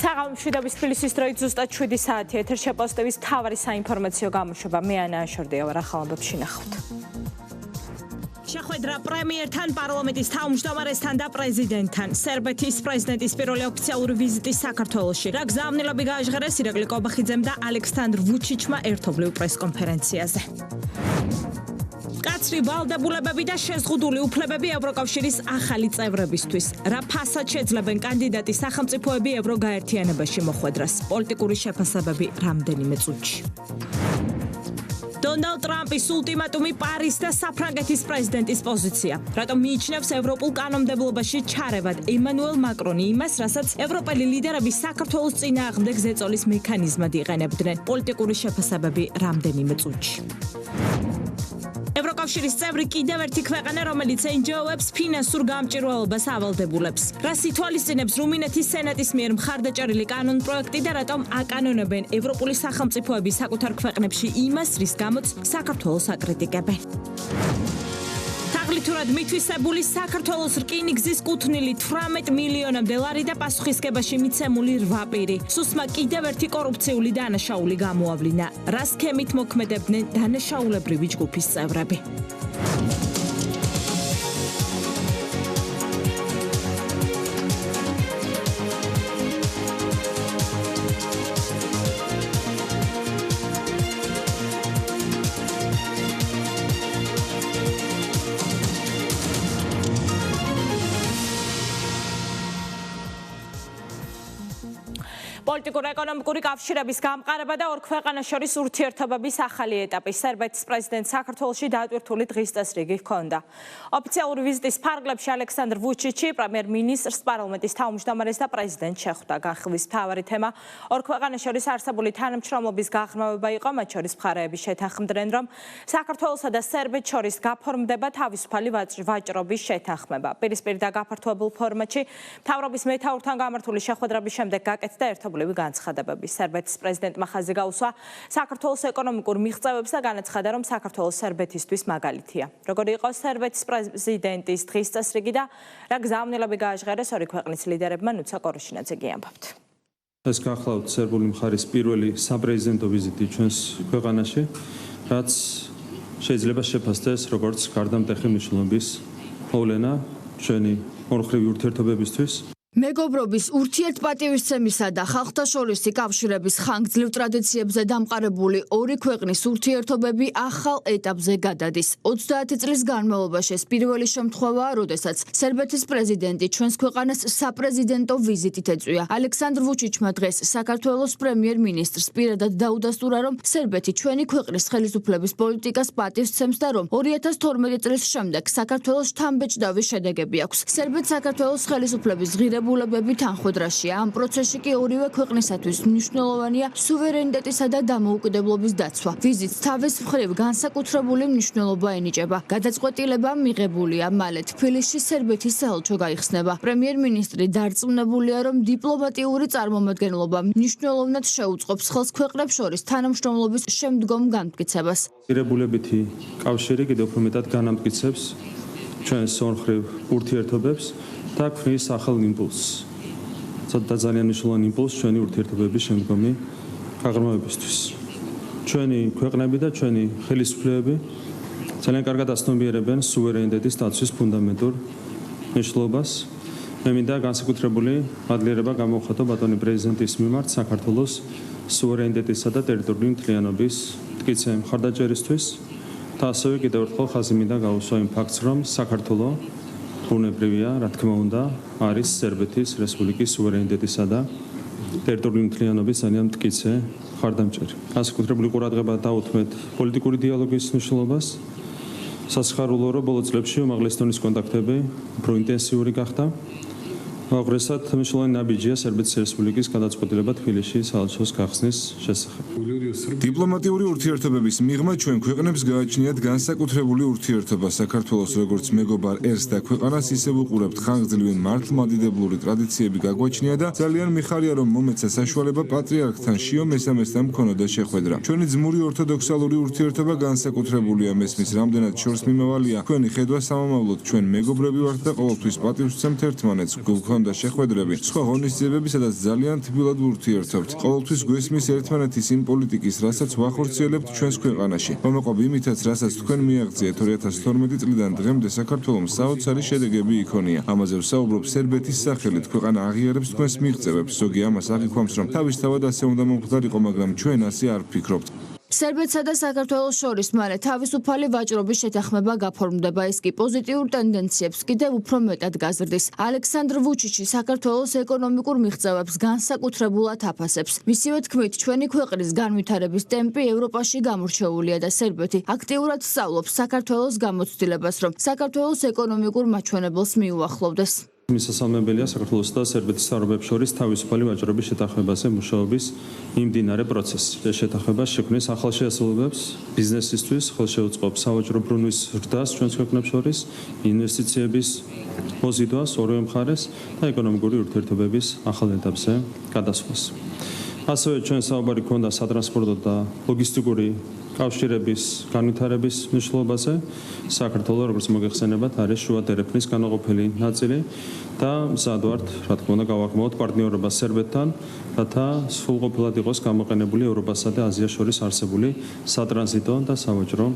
საღამო მშვიდობის თბილისის დროით ზუსტად 7 საათი ეთერში პოსტების მთავარი საინფორმაციო გამოშვება. მე ანა აშორდია ვარ, ახალ ამბებს შინახავთ. შეხვედრა პრემიერთან, პარლამენტის თავმჯდომარესთან და პრეზიდენტთან. სერბეთის პრეზიდენტის პირველი ოფიციალური ვიზიტი საქართველოში. რა გზავნილები გააჟღერეს ირაკლი კობახიძემ და ალექსანდრ ვუჩიჩმა ერთობლივ პრესკონფერენციაზე. კაცრი ვალდებულებები და შეზღუდული უფლებები ევროკავშირის ახალი წევრებისთვის. რა ფასად შეძლებენ კანდიდატი სახელმწიფოები ევროგაერთიანებაში მოხვედრას. პოლიტიკური შეფასებები რამდენიმე წუთში. დონალდ ტრამპის ულტიმატუმი პარის და საფრანგეთის პრეზიდენტის პოზიცია. რატომ მიიჩნევს ევროპულ კანონმდებლობაში ჩარევად ემანუელ მაკრონი იმას, რასაც ევროპელი ლიდერები საქართველოს წინააღმდეგ ზეწოლის მექანიზმად იყენებდნენ. პოლიტიკური შეფასებები რამდენიმე წუთში. ევროკავშირის წევრი კიდევ ერთი ქვეყანა, რომელიც ენჯოებს ფინანსურ გამჭირვალობას ავალდებულებს. რას ითვალისწინებს რუმინეთის სენატის მიერ მხარდაჭერილი კანონპროექტი და რატომ აკანონებენ ევროპული სახელმწიფოები საკუთარ ქვეყნებში იმას, რის გამოც საქართველოს აკრიტიკებენ. თაღლითურად მითვისებული საქართველოს რკინიგზის კუთვნილი 18 მილიონამდე ლარი და პასუხისგებაში მიცემული 8 პირი. სუსმა კიდევ ერთი კორუფციული დანაშაული გამოავლინა. რა სქემით მოქმედებდნენ დანაშაულებრივი ჯგუფის წევრები. პოლიტიკურ-ეკონომიკური კავშირების გამყარება და ორ ქვეყანას შორის ურთიერთობების ახალი ეტაპი. სერბეთის პრეზიდენტს საქართველოში დაატვირთული დღის წესრიგი ჰქონდა. ოფიციალური ვიზიტის ფარგლებში ალექსანდრ ვუჩიჩი, პრემიერ-მინისტრს, პარლამენტის თავმჯდომარეს და პრეზიდენტს შეხვდა. განხილვის მთავარი თემა ორ ქვეყანას შორის არსებული თანამშრომლობის გაღრმავება იყო, მათ შორის მხარეები შეთანხმდნენ, რომ საქართველოსა და სერბეთს შორის გაფორმდება თავისუფალი ვაჭრობის შეთანხმება. პირისპირ და გაფართოებულ ფორმატში მთავრობის მეთაურთან გამართული შეხვედრების შემდეგ გაკეთდა ერთობლივი განცხადებები. სერბეთის პრეზიდენტმა ხაზი გაუსვა საქართველოს ეკონომიკურ მიღწევებს და განაცხადა, რომ საქართველოს სერბეთისთვის მაგალითია. როგორი იყო სერბეთის პრეზიდენტის დღის წესრიგი და რა გზავნილები გააჟღერეს ორი ქვეყნის ლიდერებმა, ნუცა კოროშინაძე გიამბობთ. ეს გახლავთ სერბული მხარის პირველი საპრეზიდენტო ვიზიტი ჩვენს ქვეყანაში, რაც შეიძლება შეფასდეს როგორც გარდამტეხი მნიშვნელობის მოვლენა ჩვენი ორხრივი ურთიერთობებისთვის. მეგობრობის, ურთიერთპატივისცემისა და ხალხთა შორისი კავშირების ხანგრძლივ ტრადიციებზე დამყარებული ორი ქვეყნის ურთიერთობები ახალ ეტაპზე გადადის. 30 წლის განმავლობაში ეს პირველი შემთხვევაა, როდესაც სერბეთის პრეზიდენტი ჩვენს ქვეყანას საპრეზიდენტო ვიზიტით ეწვია. ალექსანდრ ვუჩიჩმა დღეს საქართველოს პრემიერ-მინისტრს პირადად დაუდასტურა, რომ სერბეთი ჩვენი ქვეყნის ხელისუფლების პოლიტიკას პატივსცემს და რომ 2012 წლის შემდეგ საქართველოს შთამბეჭდავი შედეგები აქვს. სერბეთს საქართველოს ხელისუფლების ღირებულებები თანხმდრაშია. ამ პროცესში კი ორივე ქვეყნისათვის მნიშვნელოვანია სუვერენიტეტისა და დამოუკიდებლობის დაცვა. ვიზიტს თავის მხრივ განსაკუთრებული მნიშვნელობა ენიჭება. გადაწყვეტილება მიღებულია. მალე თბილისში სერბეთის საელჩო გაიხსნება. პრემიერ-მინისტრი დარწმუნებულია, რომ დიპლომატიური წარმომადგენლობა მნიშვნელოვნად შეუწყობს ხელს ქვეყნებს შორის თანამშრომლობის შემდგომ განმტკიცებას. ღირებულებითი კავშირი კიდევ უფრო მეტად განამტკიცებს ჩვენს ორხრივ ურთიერთობებს და ქმნის ახალ იმპულსს. და ძალიან მნიშვნელოვანი იმპულსს ჩვენი ურთიერთობების შემდგომი გაღრმავებისთვის. ჩვენი ქვეყნები და ჩვენი ხელისუფლებები ძალიან კარგად ასნობიერებენ სუვერენიტეტის დაცვის ფუნდამენტურ მნიშვნელობას. მე მინდა განსაკუთრებული მადლიერება გამოვხატო ბატონი პრეზიდენტის მიმართ საქართველოს სუვერენიტეტისა და ტერიტორიული მთლიანობის მტკიცე მხარდაჭერისთვის და ასევე კიდევ ერთხელ ხაზი მინდა გაუსვა იმ ფაქტს, რომ საქართველო ბუნებრივია, რა თქმა უნდა, არის სერბეთის რესპუბლიკის სუვერენიტეტისა და ტერიტორიული მთლიანობის ძალიან მტკიცე მხარდამჭერი. განსაკუთრებული ყურადღება დაუთმეთ პოლიტიკური დიალოგის მნიშვნელობას. სასიხარულოა, რომ ბოლო წლებში უმაღლესი დონის კონტაქტები უფრო ინტენსიური გახდა. უაღრესად მნიშვნელოვანი ნაბიჯია სერბეთის რესპუბლიკის გადაწყვეტილება თბილისში საელჩოს გახსნის შესახებ. დიპლომატიური ურთიერთობების მიღმა ჩვენ ქვეყნებს გააჩნიათ განსაკუთრებული ურთიერთობა. საქართველოს როგორც მეგობარ ერს და ქვეყანას ისევ უყურებთ ხანგრძლივი მართლმადიდებლური ტრადიციები გაგვაჩნია და ძალიან მიხარია, რომ მომეცა საშუალება პატრიარქთან შიო მესამესთან მქონოდა შეხვედრა. ჩვენი ძმური ორთოდოქსალური ურთიერთობა განსაკუთრებულია, მესმის რამდენად შორს მიმავალია. ჩვენი ხედვა სამომავლოდ ჩვენ მეგობრები ვართ და ყოველთვის პატივს ვცემთ ერთმანეთს. ჰქონდა შეხვედრები, სხვა ღონისძიებები, სადაც ძალიან თბილად ვურთიერთობთ. ყოველთვის გვესმის ერთმანეთის იმ პოლიტიკის, რასაც ვახორციელებთ ჩვენს ქვეყანაში. მომაყობ იმითაც, რასაც თქვენ მიაღწიეთ 2012 წლიდან დღემდე საქართველოს საოცარი შედეგები იქონია. ამაზე ვსაუბრობ სერბეთის სახელით. ქვეყანა აღიარებს თქვენს მიღწევებს. ზოგი ამას აღიქვამს, რომ თავისთავად ასე უნდა მომხდარიყო, მაგრამ ჩვენ ასე არ ვფიქრობთ. სერბეთსა და საქართველოს შორის მალე თავისუფალი ვაჭრობის შეთანხმება გაფორმდება. ეს კი პოზიტიურ ტენდენციებს კიდევ უფრო მეტად გაზრდის. ალექსანდრ ვუჩიჩი საქართველოს ეკონომიკურ მიღწევებს განსაკუთრებულად აფასებს. მისივე თქმით, ჩვენი ქვეყნის განვითარების ტემპი ევროპაში გამორჩეულია და სერბეთი აქტიურად სწავლობს საქართველოს გამოცდილებას, რომ საქართველოს ეკონომიკურ მაჩვენებელს მიუახლოვდეს. მისასალმებელია საქართველოს და სერბეთის საერთაშორისო შორის თავისუფალი ვაჭრობის შეთანხმებაზე მუშაობის მიმდინარე პროცესი. ეს შეთანხმება შექმნის ახალ შესაძლებლობებს ბიზნესისთვის, ხელშეუწყობს სავაჭრო ბრუნვის ზრდას ჩვენს ქვეყნებს შორის, ინვესტიციების მოზიდვას ორივე მხარეს და ეკონომიკური ურთიერთობების ახალ ეტაპზე გადასვლას. ასევე ჩვენ საუბარი ქონდა სატრანსპორტო და ლოგისტიკური კავშირების განვითარების მნიშვნელობაზე. საქართველოს, როგორც მოგეხსენებათ, არის შუა დერეფნის განაყოფელი ნაწილი და მზად ვართ, რა თქმა უნდა, გავაგრძელოთ პარტნიორობას სერბეთთან, რათა სრულყოფილად იყოს გამოყენებული ევროპასა და აზიას შორის არსებული სატრანზიტო და სავაჭრო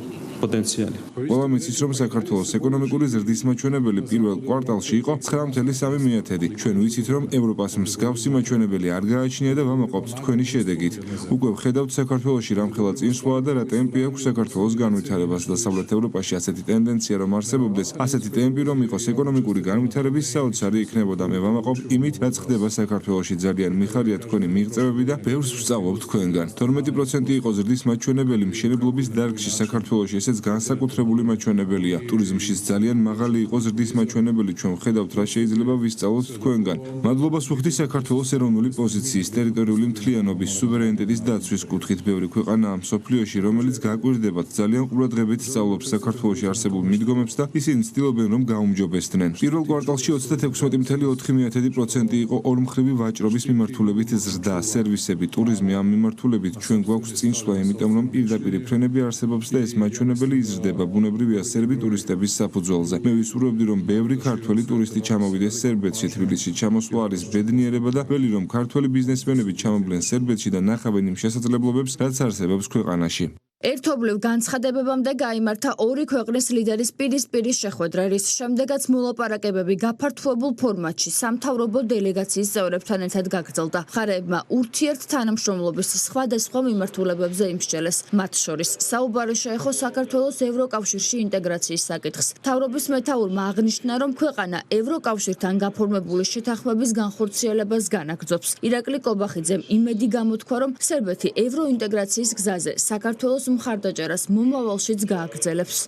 პოტენციალი. ყველა მიცის, რომ საქართველოს ეკონომიკური ზრდის მაჩვენებელი პირველ კვარტალში იყო 9,3%. ჩვენ ვიცით, რომ ევროპას მსგავსი მაჩვენებელი არ გააჩნია და ვამაყობთ თქვენი შედეგით. უკვე ვხედავთ საქართველოში რამხელა წინსვლა და რა ტემპი აქვს საქართველოს განვითარებას. დასავლეთ ევროპაში ასეთი ტენდენცია რომ არსებობდეს, ასეთი ტემპი რომ იყოს ეკონომიკური განვითარების საოცარი იქნებოდა. მე ვამაყობ იმით, რაც ხდება საქართველოში. ძალიან მიხარია თქვენი მიღწევები და ბევრს ვსწავლობ თქვენგან. 12% იყო ზრდის მაჩვენებელი მშენებლობის დარგში საქართველოში. ესეც განსაკუთრებული მაჩვენებელია. ტურიზმშიც ძალიან მაღალი იყო ზრდის მაჩვენებელი. ჩვენ ვხედავთ, რა შეიძლება ვისწავლოთ თქვენგან. მადლობას ვუხდი საქართველოს ეროვნული პოზიციის, ტერიტორიული მთლიანობის, სუვერენიტეტის დაცვის კუთხით. ბევრი ქვეყანაა მსოფლიოში, რომელიც გააკვირდებათ, ძალიან ყურადღებით სწავლობს საქართველოში არსებულ მიდგომებს და ისინი ცდილობენ, რომ გაუმჯობესდნენ. პირველ კვარტალში 36.4% იყო ორმხრივი ვაჭრობის მიმართულებით ზრდა, სერვისები, ტურიზმი. ამ მიმართულებით ჩვენ გვაქვს წინსვლა, იმიტომ რომ პირდაპირ ფრენები არსებობს და ეს მაჩვენებელი იზრდება. ბუნებრივია სერბი ტურისტების საფუძველზე. მე ვისურვებდი, რომ ბევრი ქართველი ტურისტი ჩამოვიდეს სერბეთში. თბილისში ჩამოსვლა არის ბედნიერება და ველი რომ ქართველი ბიზნესმენები ჩამოვლენ სერბეთში და ნახავენ იმ შესაძლებლობებს, რაც არსებობს ქვეყანაში. ერთობლივ განცხადებებამდე გაიმართა ორი ქვეყნის ლიდერის პირისპირი შეხვედრა, რის შემდეგაც მოლაპარაკებები გაფართოებულ ფორმატში სამთავრობო დელეგაციის წევრებთან ერთად გაგრძელდა. მხარეებმა ურთიერთთანამშრომლობის სხვადასხვა მიმართულებებზე იმსჯელეს. მათ შორის საუბარი შეეხო საქართველოს ევროკავშირში ინტეგრაციის საკითხს. მთავრობის მეთაურმა აღნიშნა, რომ ქვეყანა ევროკავშირთან გაფორმებული შეთანხმების განხორციელებას განაგრძობს. ირაკლი კობახიძემ იმედი გამოთქვა, რომ სერბეთი ევროინტეგრაციის გზაზე საქართველოს მხარდაჭერას მომავალშიც გააგრძელებს.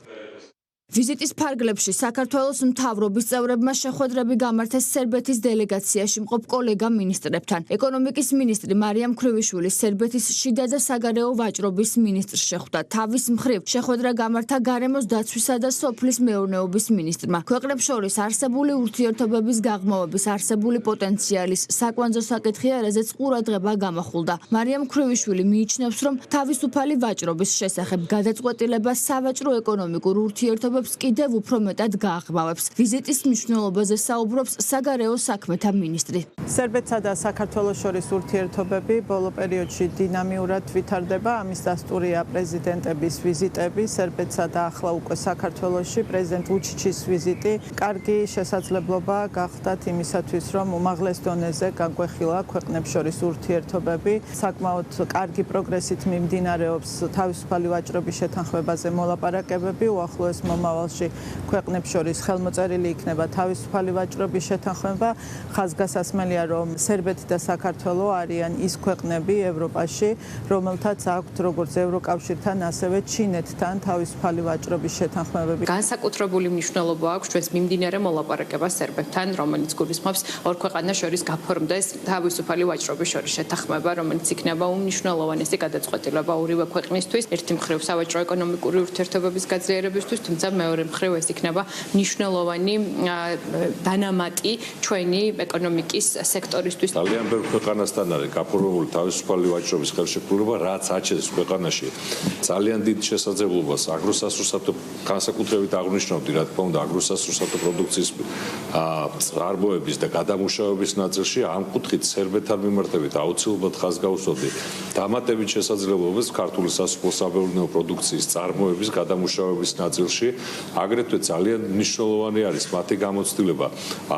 ვიზიტის ფარგლებში საქართველოს მთავრობის წევრებმა შეხვედრები გამართეს სერბეთის დელეგაციაში მყოფ კოლეგა მინისტრებთან. ეკონომიკის მინისტრი მარიამ ქრივიშვილი სერბეთის შიდა და საგარეო ვაჭრობის მინისტრს შეხვდა. თავის მხრივ შეხვედრა გამართა გარემოს დაცვისა და სოფლის მეურნეობის მინისტრმა. ქვეყნებს შორის არსებული ურთიერთობების გაღრმავების არსებული პოტენციალის საკვანძო საკითხია, რაზეც ყურადღება გამახვილდა. მარიამ ქრივიშვილი მიიჩნევს, რომ თავისუფალი ვაჭრობის შესახებ გადაწყვეტილება სავაჭრო ეკონომიკურ ურთიერთობებს კიდევ უფრო მეტად გააღრმავებს. ვიზიტის მნიშვნელობაზე საუბრობს საგარეო საქმეთა მინისტრი. სერბეთსა და საქართველოს შორის ურთიერთობები ბოლო პერიოდში დინამიურად ვითარდება. ამის დასტურია პრეზიდენტების ვიზიტები სერბეთსა და ახლა უკვე საქართველოში. პრეზიდენტ ვუჩიჩის ვიზიტი კარგი შესაძლებლობა გახდათ იმისათვის, რომ უმაღლეს დონეზე განკვეხილა ქვეყნებს შორის ურთიერთობები. საკმაოდ კარგი პროგრესით მიმდინარეობს თავისუფალი ვაჭრობის შეთანხმებაზე მოლაპარაკებები. უახლოეს მომავალში ქვეყნებს შორის ხელმოწერილი იქნება თავისუფალი ვაჭრობის შეთანხმება. ხაზგასასმელია, რომ სერბეთი და საქართველო არიან ის ქვეყნები ევროპაში, რომელთაც აქვთ როგორც ევროკავშირთან, ასევე ჩინეთთან თავისუფალი ვაჭრობის შეთანხმებები. განსაკუთრებული მნიშვნელობა აქვს ჩვენს მიმდინარე მოლაპარაკებას სერბეთთან, რომელიც გულისხმობს ორ ქვეყანას შორის გაფორმდეს თავისუფალი ვაჭრობის შორის შეთანხმება, რომელიც იქნება უმნიშვნელოვანესი გადაწყვეტილება ორივე ქვეყნისთვის. ერთი მხრივ სავაჭრო ეკონომიკური ურთიერთობების გაძლიერებისთვის, თუმცა მეორე მხრივ ეს იქნება მნიშვნელოვანი დანამატი ჩვენი ეკონომიკის სექტორისთვის. ძალიან ბევრ ქვეყანასთან არის გაფორმებული თავისუფალი ვაჭრობის ხელშეკრულება, რაც აჩენს ქვეყანაში ძალიან დიდ შესაძლებლობას აგროსასურსათო განსაკუთრებით აღნიშნავდი, რა თქმა უნდა, აგროსასურსათო პროდუქციის წარმოების და გადამუშავების ნაწილში ამ კუთხით სერბეთთან მიმართებით აუცილებლად ხაზს გავუსვამდი დამატებით შესაძლებლობას ქართული სასოფლო-სამეურნეო პროდუქციის წარმოების გადამუშავების ნაწილში, აგრეთვე ძალიან მნიშვნელოვანი არის მათი გამოცდილება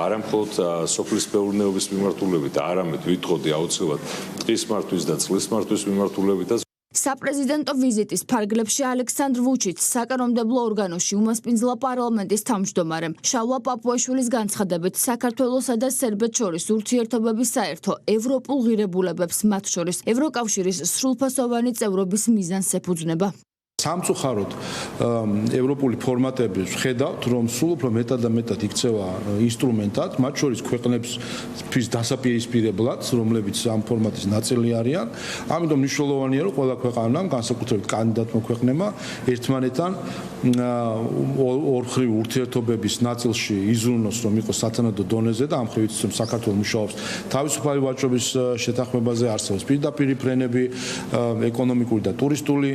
არა მხოლოდ სოფლის მეურნეობის მიმართულებით, არამედ ვიტყოდი აუცილებლად ტყის მართვის და წყლის მართვის მიმართულებით. საპრეზიდენტო ვიზიტის ფარგლებში ალექსანდრ ვუჩიჩს საკანონმდებლო ორგანოში უმასპინძლა პარლამენტის თავმჯდომარემ შალვა პაპუაშვილის განცხადებით საქართველოსა და სერბეთს შორის ურთიერთობების საერთო ევროპულ ღირებულებებს, მათ შორის ევროკავშირის სრულფასოვანი წევრობის მიზანს ეფუძნება. სამწუხაროდ ევროპული ფორმატები ვხედავთ, რომ სულ უფრო მეტად და მეტად იქცევა ინსტრუმენტად, მათ შორის ქვეყნებისთვის დასაპირისპირებლად, რომლებიც ამ ფორმატის ნაწილი არიან. ამიტომ მნიშვნელოვანია, რომ ყველა ქვეყანამ, განსაკუთრებით კანდიდატმა ქვეყნებმა, ერთმანეთთან ორხრივ ურთიერთობების ნაწილში იზრუნოს, რომ იყოს სათანადო დონეზე და ამ ხრივით რომ საქართველოს მუშაობს თავისუფალი ვაჭრობის შეთანხმებაზე, არსებობს პირდაპირი ფრენები, ეკონომიკური და ტურისტული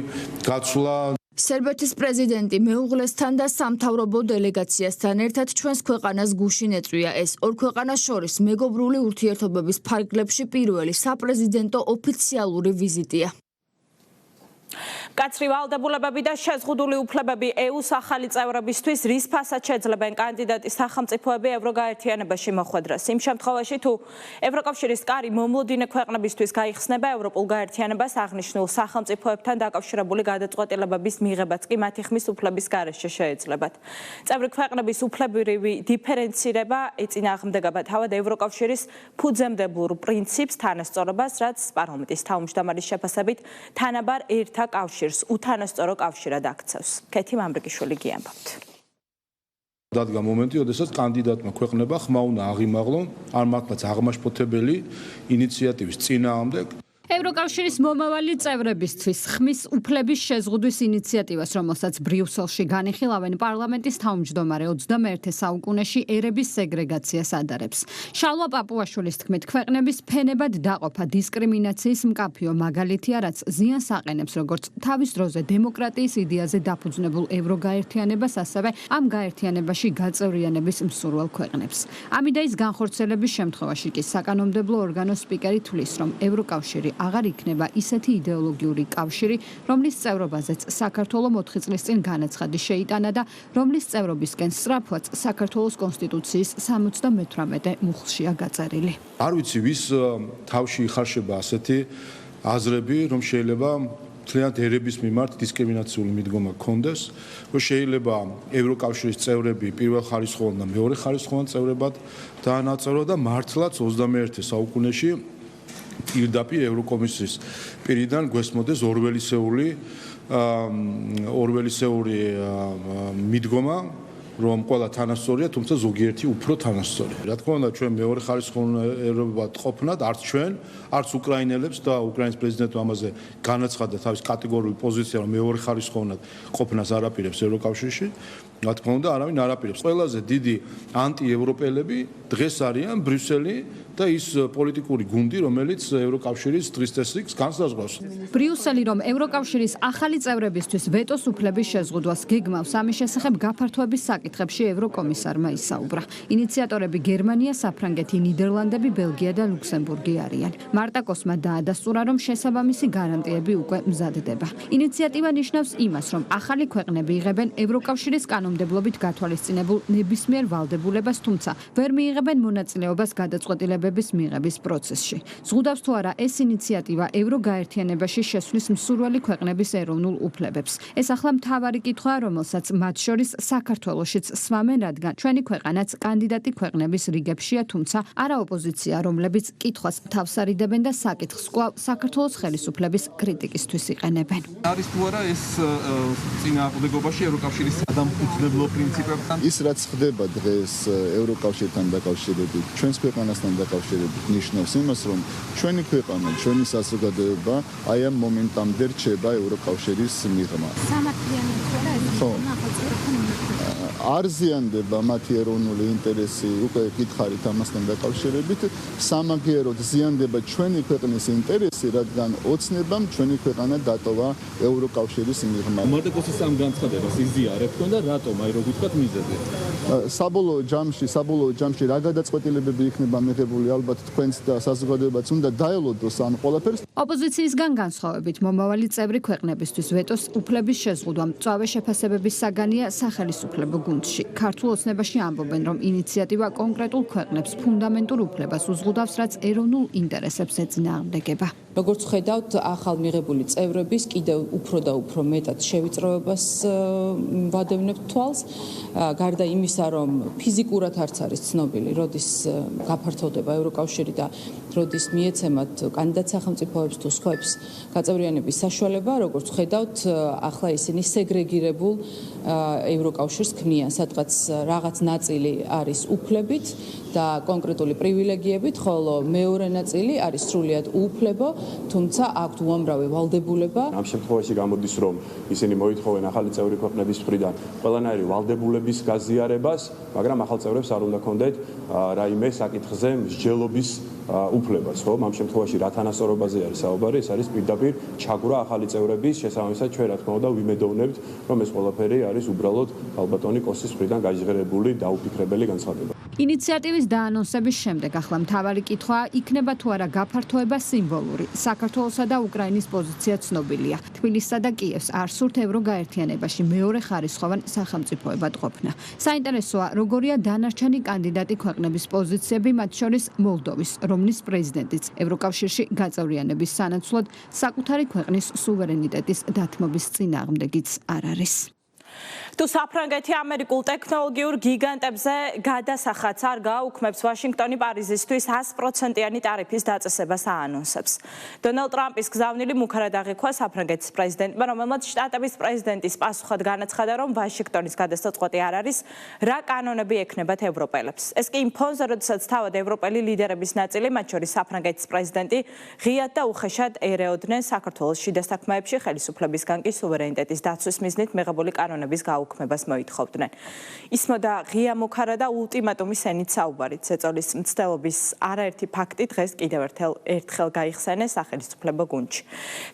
გაცვლა. სერბეთის პრეზიდენტი მეუღლესთან და სამთავრობო დელეგაციასთან ერთად ჩვენს ქვეყანას გუშინ ეწვია. ეს ორ ქვეყანას შორის მეგობრული ურთიერთობების ფარგლებში პირველი საპრეზიდენტო ოფიციალური ვიზიტია. კაცრი ვალდებულებები და შეზღუდული უფლებები EU-ს ახალი წევრებისთვის რის ფასად შეძლებენ კანდიდატის სახელმწიფოები ევროგაერთიანებაში მოხვედრას. იმ შემთხვევაში, თუ ევროკავშირის კარი მომლოდინე ქვეყნებისთვის გაიხსნება ევროპულ გაერთიანებას, აღნიშნულ სახელმწიფოებთან დაკავშირებული გადაწყვეტილებების მიღებაც კი მათი ხმის უფლების გარეშე შეეძლებათ. წევრი ქვეყნების უფლებრივი დიფერენცირება ეწინააღმდეგება თავად ევროკავშირის ფუძემდებურ პრინციპს თანასწორობას, რაც პარლამენტის თავმჯდომარის შეფასებით თანაბარ ერთა კავშირს უთანასწორო კავშირად აქცევს. ქეთი მამრიკიშვილი გიამბობთ. დადგა მომენტი, როდესაც კანდიდატმა ქვეყნებმა ხმა უნდა აღიმაღლონ არ მართლაც აღმაშფოთებელი ინიციატივის წინააღმდეგ ევროკავშირის მომავალი წევრებისთვის ხმის უფლების შეზღუდვის ინიციატივას, რომელსაც ბრიუსელში განიხილავენ, პარლამენტის თავმჯდომარე 21 საუკუნეში ერების სეგრეგაციას ადარებს. შალვა პაპუაშვილის თქმით, ქვეყნების ფენებად დაყოფა დისკრიმინაციის მკაფიო მაგალითია, რაც ზიანს აყენებს როგორც თავის დროზე დემოკრატიის იდეაზე დაფუძნებულ ევროგაერთიანებას, ასევე ამ გაერთიანებაში გაწევრიანების მსურველ ქვეყნებს. ამიდაის განხორციელების შემთხვევაში კი საკანონმდებლო ორგანოს სპიკერი თვლის, რომ ევროკავშირი აღარ იქნება ისეთი იდეოლოგიური კავშირი, რომლის წევრობაზეც საქართველოს 4 წლის წინ განაცხადი შეიტანა და რომლის წევრობისკენ სწრაფვაც საქართველოს კონსტიტუციის 78 მუხლშია გაწერილი. არ ვიცი, ვის თავში იხარშება ასეთი აზრები, რომ შეიძლება მთლიანად ერების მიმართ დისკრიმინაციული მიდგომა გქონდეს, რომ შეიძლება ევროკავშირის წევრები პირველხარისხოვან და მეორეხარისხოვან წევრებად დაანაწევრონ და მართლაც 21 საუკუნეში პირდაპირ ევროკომისიის პირიდან გვესმოდეს ორველისეული მიდგომა, რომ ყველა თანასწორია, თუმცა ზოგიერთი უფრო თანასწორია. რა თქმა უნდა, ჩვენ მეორე ხარისხოვანებად ყოფნად, არც ჩვენ, არც უკრაინელებს და უკრაინის პრეზიდენტმა ამაზე განაცხადა თავის კატეგორიული პოზიცია, რომ მეორე ხარისხოვანად ყოფნას არ აპირებს ევროკავშირში. რა თქმა უნდა, არავინ არ აპირებს. ყველაზე დიდი ანტიევროპელები დღეს არიან ბრიუსელი და ის პოლიტიკური გუნდი, რომელიც ევროკავშირის დღის წესრიგს განსაზღვრავს. ბრიუსელი რომ ევროკავშირის ახალი წევრებისთვის ვეტოს უფლების შეზღუდვას გეგმავს, ამის შესახებ გაფართოების საკითხებში ევროკომისარმა ისაუბრა. ინიციატორები გერმანია, საფრანგეთი, ნიდერლანდები, ბელგია და ლუქსემბურგი არიან. მარტაკოსმა დაადასტურა, რომ შესაბამისი გარანტიები უკვე მზადდება. ინიციატივა ნიშნავს იმას, რომ ახალი ქვეყნები იღებენ ევროკავშირის კანონმდებლობით გათვალისწინებულ ნებისმიერ ვალდებულებას, თუმცა ვერ მიიღებენ მონაწილეობას გადაწყვეტილებების მიღების პროცესში. ზღუდავს თუ არა ეს ინიციატივა ევროგაერთიანებაში შესვლის მსურველი ქვეყნების ეროვნულ უფლებებს. ეს ახლა მთავარი კითხვაა, რომელსაც მათ შორის საქართველოში რაშიც სვამენ, რადგან ჩვენი ქვეყანაც კანდიდატი ქვეყნების რიგებშია, თუმცა არა ოპოზიცია, რომლებიც კითხვას თავს არიდებენ და საკითხს კვლავ საქართველოს ხელისუფლების კრიტიკისთვის იყენებენ. არის თუ არა ეს წინააღმდეგობაში ევროკავშირის დამფუძნებლო პრინციპებთან? ის რაც ხდება დღეს ევროკავშირთან დაკავშირებით, ჩვენს ქვეყანასთან დაკავშირებით, ნიშნავს იმას, რომ ჩვენი ქვეყანა, ჩვენი საზოგადოება აი ამ მომენტამდე რჩება ევროკავშირის მიღმა. სამართლიანი თუ არა ეს ნახალწვრთნი არ ზიანდება მათი ეროვნული ინტერესი, უკვე გითხარით ამასთან დაკავშირებით, სამაგიეროდ ზიანდება ჩვენი ქვეყნის ინტერესი, რადგან ოცნებამ ჩვენი ქვეყანა დატოვა ევროკავშირის მიღმა. მარტეკოსის ამ განცხადებას იზიარებთ და რატომ, აი როგორ ვთქვათ, მიზეზი? საბოლოო ჯამში რა გადაწყვეტილებები იქნება მიღებული, ალბათ თქვენც და საზოგადოებაც უნდა დაელოდოს ამ ყველაფერს. ოპოზიციისგან განსხვავებით, მომავალი წევრი ქვეყნებისთვის ვეტოს უფლების შეზღუდვა მწვავე შეფასებების საგანია სახელისუფლებო გუნდში. ქართულ ოცნებაში ამბობენ, რომ ინიციატივა კონკრეტულ ქვეყნებს ფუნდამენტურ უფლებას უზღუდავს, რაც ეროვნულ ინტერესებს ეწინააღმდეგება. როგორც ხედავთ, ახალ მიღებული წევრების კიდევ უფრო და უფრო მეტად შევიწროებას ვადევნებთ თვალს. გარდა იმისა, რომ ფიზიკურად არც არის ცნობილი, როდის გაფართოვდება ევროკავშირი და როდის მიეცემათ კანდიდატ სახელმწიფოებს თუ სხვებს გაწევრიანების საშუალება, როგორც ხედავთ, ახლა ისინი სეგრეგირებულ ევროკავშირს ქმნიან, სადღაც რაღაც ნაწილი არის უფლებით და კონკრეტული პრივილეგიებით, ხოლო მეორე ნაწილი არის სრულიად უუფლებო, თუმცა აქვთ უამრავი ვალდებულება. ამ შემთხვევაში გამოდის, რომ ისინი მოითხოვენ ახალი წევრი ქვეყნების მხრიდან ყველანაირი ვალდებულების გაზიარებას, მაგრამ ახალ წევრებს არ უნდა ქონდეთ რაიმე საკითხზე მსჯელობის უფლებას, ხო? ამ შემთხვევაში რა თანასწორობაზე არის საუბარი, ეს არის პირდაპირ ჩაგვრა ახალი წევრების შესაბამისად ჩვენ რა თქმა უნდა ვიმედოვნებთ, რომ ეს ყველაფერი არის უბრალოდ ალბატონი კოსის მხრიდან გაჟღერებული დაუფიქრებელი განცხადება. ინიციატივის დაანონსების შემდეგ ახლა მთავარი კითხვაა, იქნება თუ არა გაფართოება სიმბოლური. საქართველოსა და უკრაინის პოზიცია ცნობილია. თბილისსა და კიევს არ სურთ ევროგაერთიანებაში მეორე ხარისხოვან სახელმწიფოებად ყოფნა. საინტერესოა, როგორია დანარჩენი კანდიდატი ქვეყნების პოზიციები, მათ შორის მოლდოვის, რომლის პრეზიდენტიც ევროკავშირში გაწევრიანების სანაცვლოდ საკუთარი ქვეყნის სუვერენიტეტის დათმობის წინააღმდეგიც არ არის. თუ საფრანგეთი ამერიკულ ტექნოლოგიურ გიგანტებზე გადასახადს არ გააუქმებს, ვაშინგტონი პარიზისთვის 100%-იანი ტარიფის დაწესებას აანონსებს. დონალდ ტრამპის გზავნილი მუქარად აღიქვა საფრანგეთის პრეზიდენტმა, რომელმაც შტატების პრეზიდენტის პასუხად განაცხადა, რომ ვაშინგტონის გადასაწყვეტი არ არის, რა კანონები ექნებათ ევროპელებს. ეს კი იმ ფონზე, როდესაც თავად ევროპელი ლიდერების ნაწილი, მათ შორის საფრანგეთის პრეზიდენტი, ღიად და უხეშად ერეოდნენ საქართველოს შიდა საქმეებში ხელისუფლებისგან კი სუვერენიტეტის დაცვის მიზნით მიღებული კანონების გაუქმებას მოითხოვდნენ. ისმოდა ღია მუქარა და ულტიმატუმის ენით საუბარით. ზეწოლის მცდელობის არაერთი ფაქტი დღეს კიდევ ერთხელ გაიხსენეს სახელმწიფო გუნდში.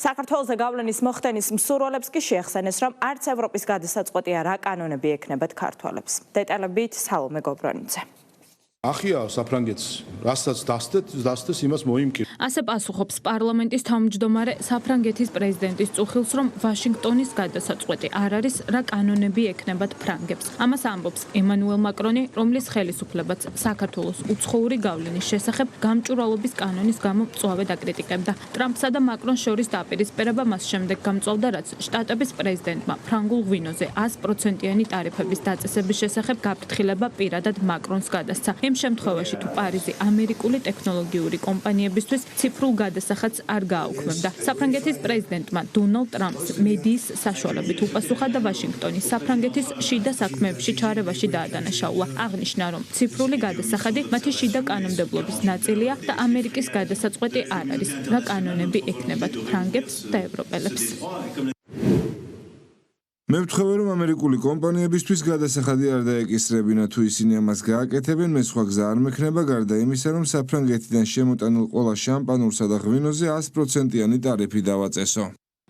საქართველოს გავლენის მოხდენის მსურველებს კი შეახსენეს, რომ არც ევროპის გადასაწყვეტია რა კანონები ექნებათ ქართველებს. დეტალებით სალომე გობრონიძე. ახია საფრანგეთს, რასაც დასდეს იმას მოიმკი. ასე პასუხობს პარლამენტის თავმჯდომარე საფრანგეთის პრეზიდენტის წუხილს, რომ ვაშინგტონის გადასაწყვეტი არ არის, რა კანონები ექნებათ ფრანგებს. ამას ამბობს ემანუელ მაკრონი, რომლის ხელისუფლებაც საქართველოს უცხოური გავლენის შესახებ გამჭვირვალობის კანონის გამო მწვავედ აკრიტიკებდა. ტრამპსა და მაკრონს შორის დაპირისპირება მას შემდეგ გამწვავდა, რაც შტატების პრეზიდენტმა ფრანგულ ღვინოზე 100%-იანი ტარიფების დაწესების შესახებ გაფრთხილება პირადად მაკრონს გადასცა. იმ შემთხვევაში თუ პარიზი ამერიკული ტექნოლოგიური კომპანიებისთვის ციფრულ გადასახადს არ გააუქმებდა. საფრანგეთის პრეზიდენტმა დონალდ ტრამპს მედიის საშუალებით უპასუხა და ვაშინგტონის საფრანგეთის შიდა საქმეებში ჩარევაში დაადანაშაულა. აღნიშნა, რომ ციფრული გადასახადი მათი შიდა კანონმდებლობის ნაწილია და ამერიკის გადასაწყვეტი არ არის, რა კანონები ექნებათ ფრანგებს და ევროპელებს. მე ვთხოვე, რომ ამერიკული კომპანიებისთვის გადასახადი არ დაეკისრებინა, თუ ისინი ამას გააკეთებენ, მე სხვა გზა არ მექნება, გარდა იმისა, რომ საფრანგეთიდან შემოტანილ ყველა შამპანურსა და ღვინოზე 100%-იანი ტარიფი დავაწესო.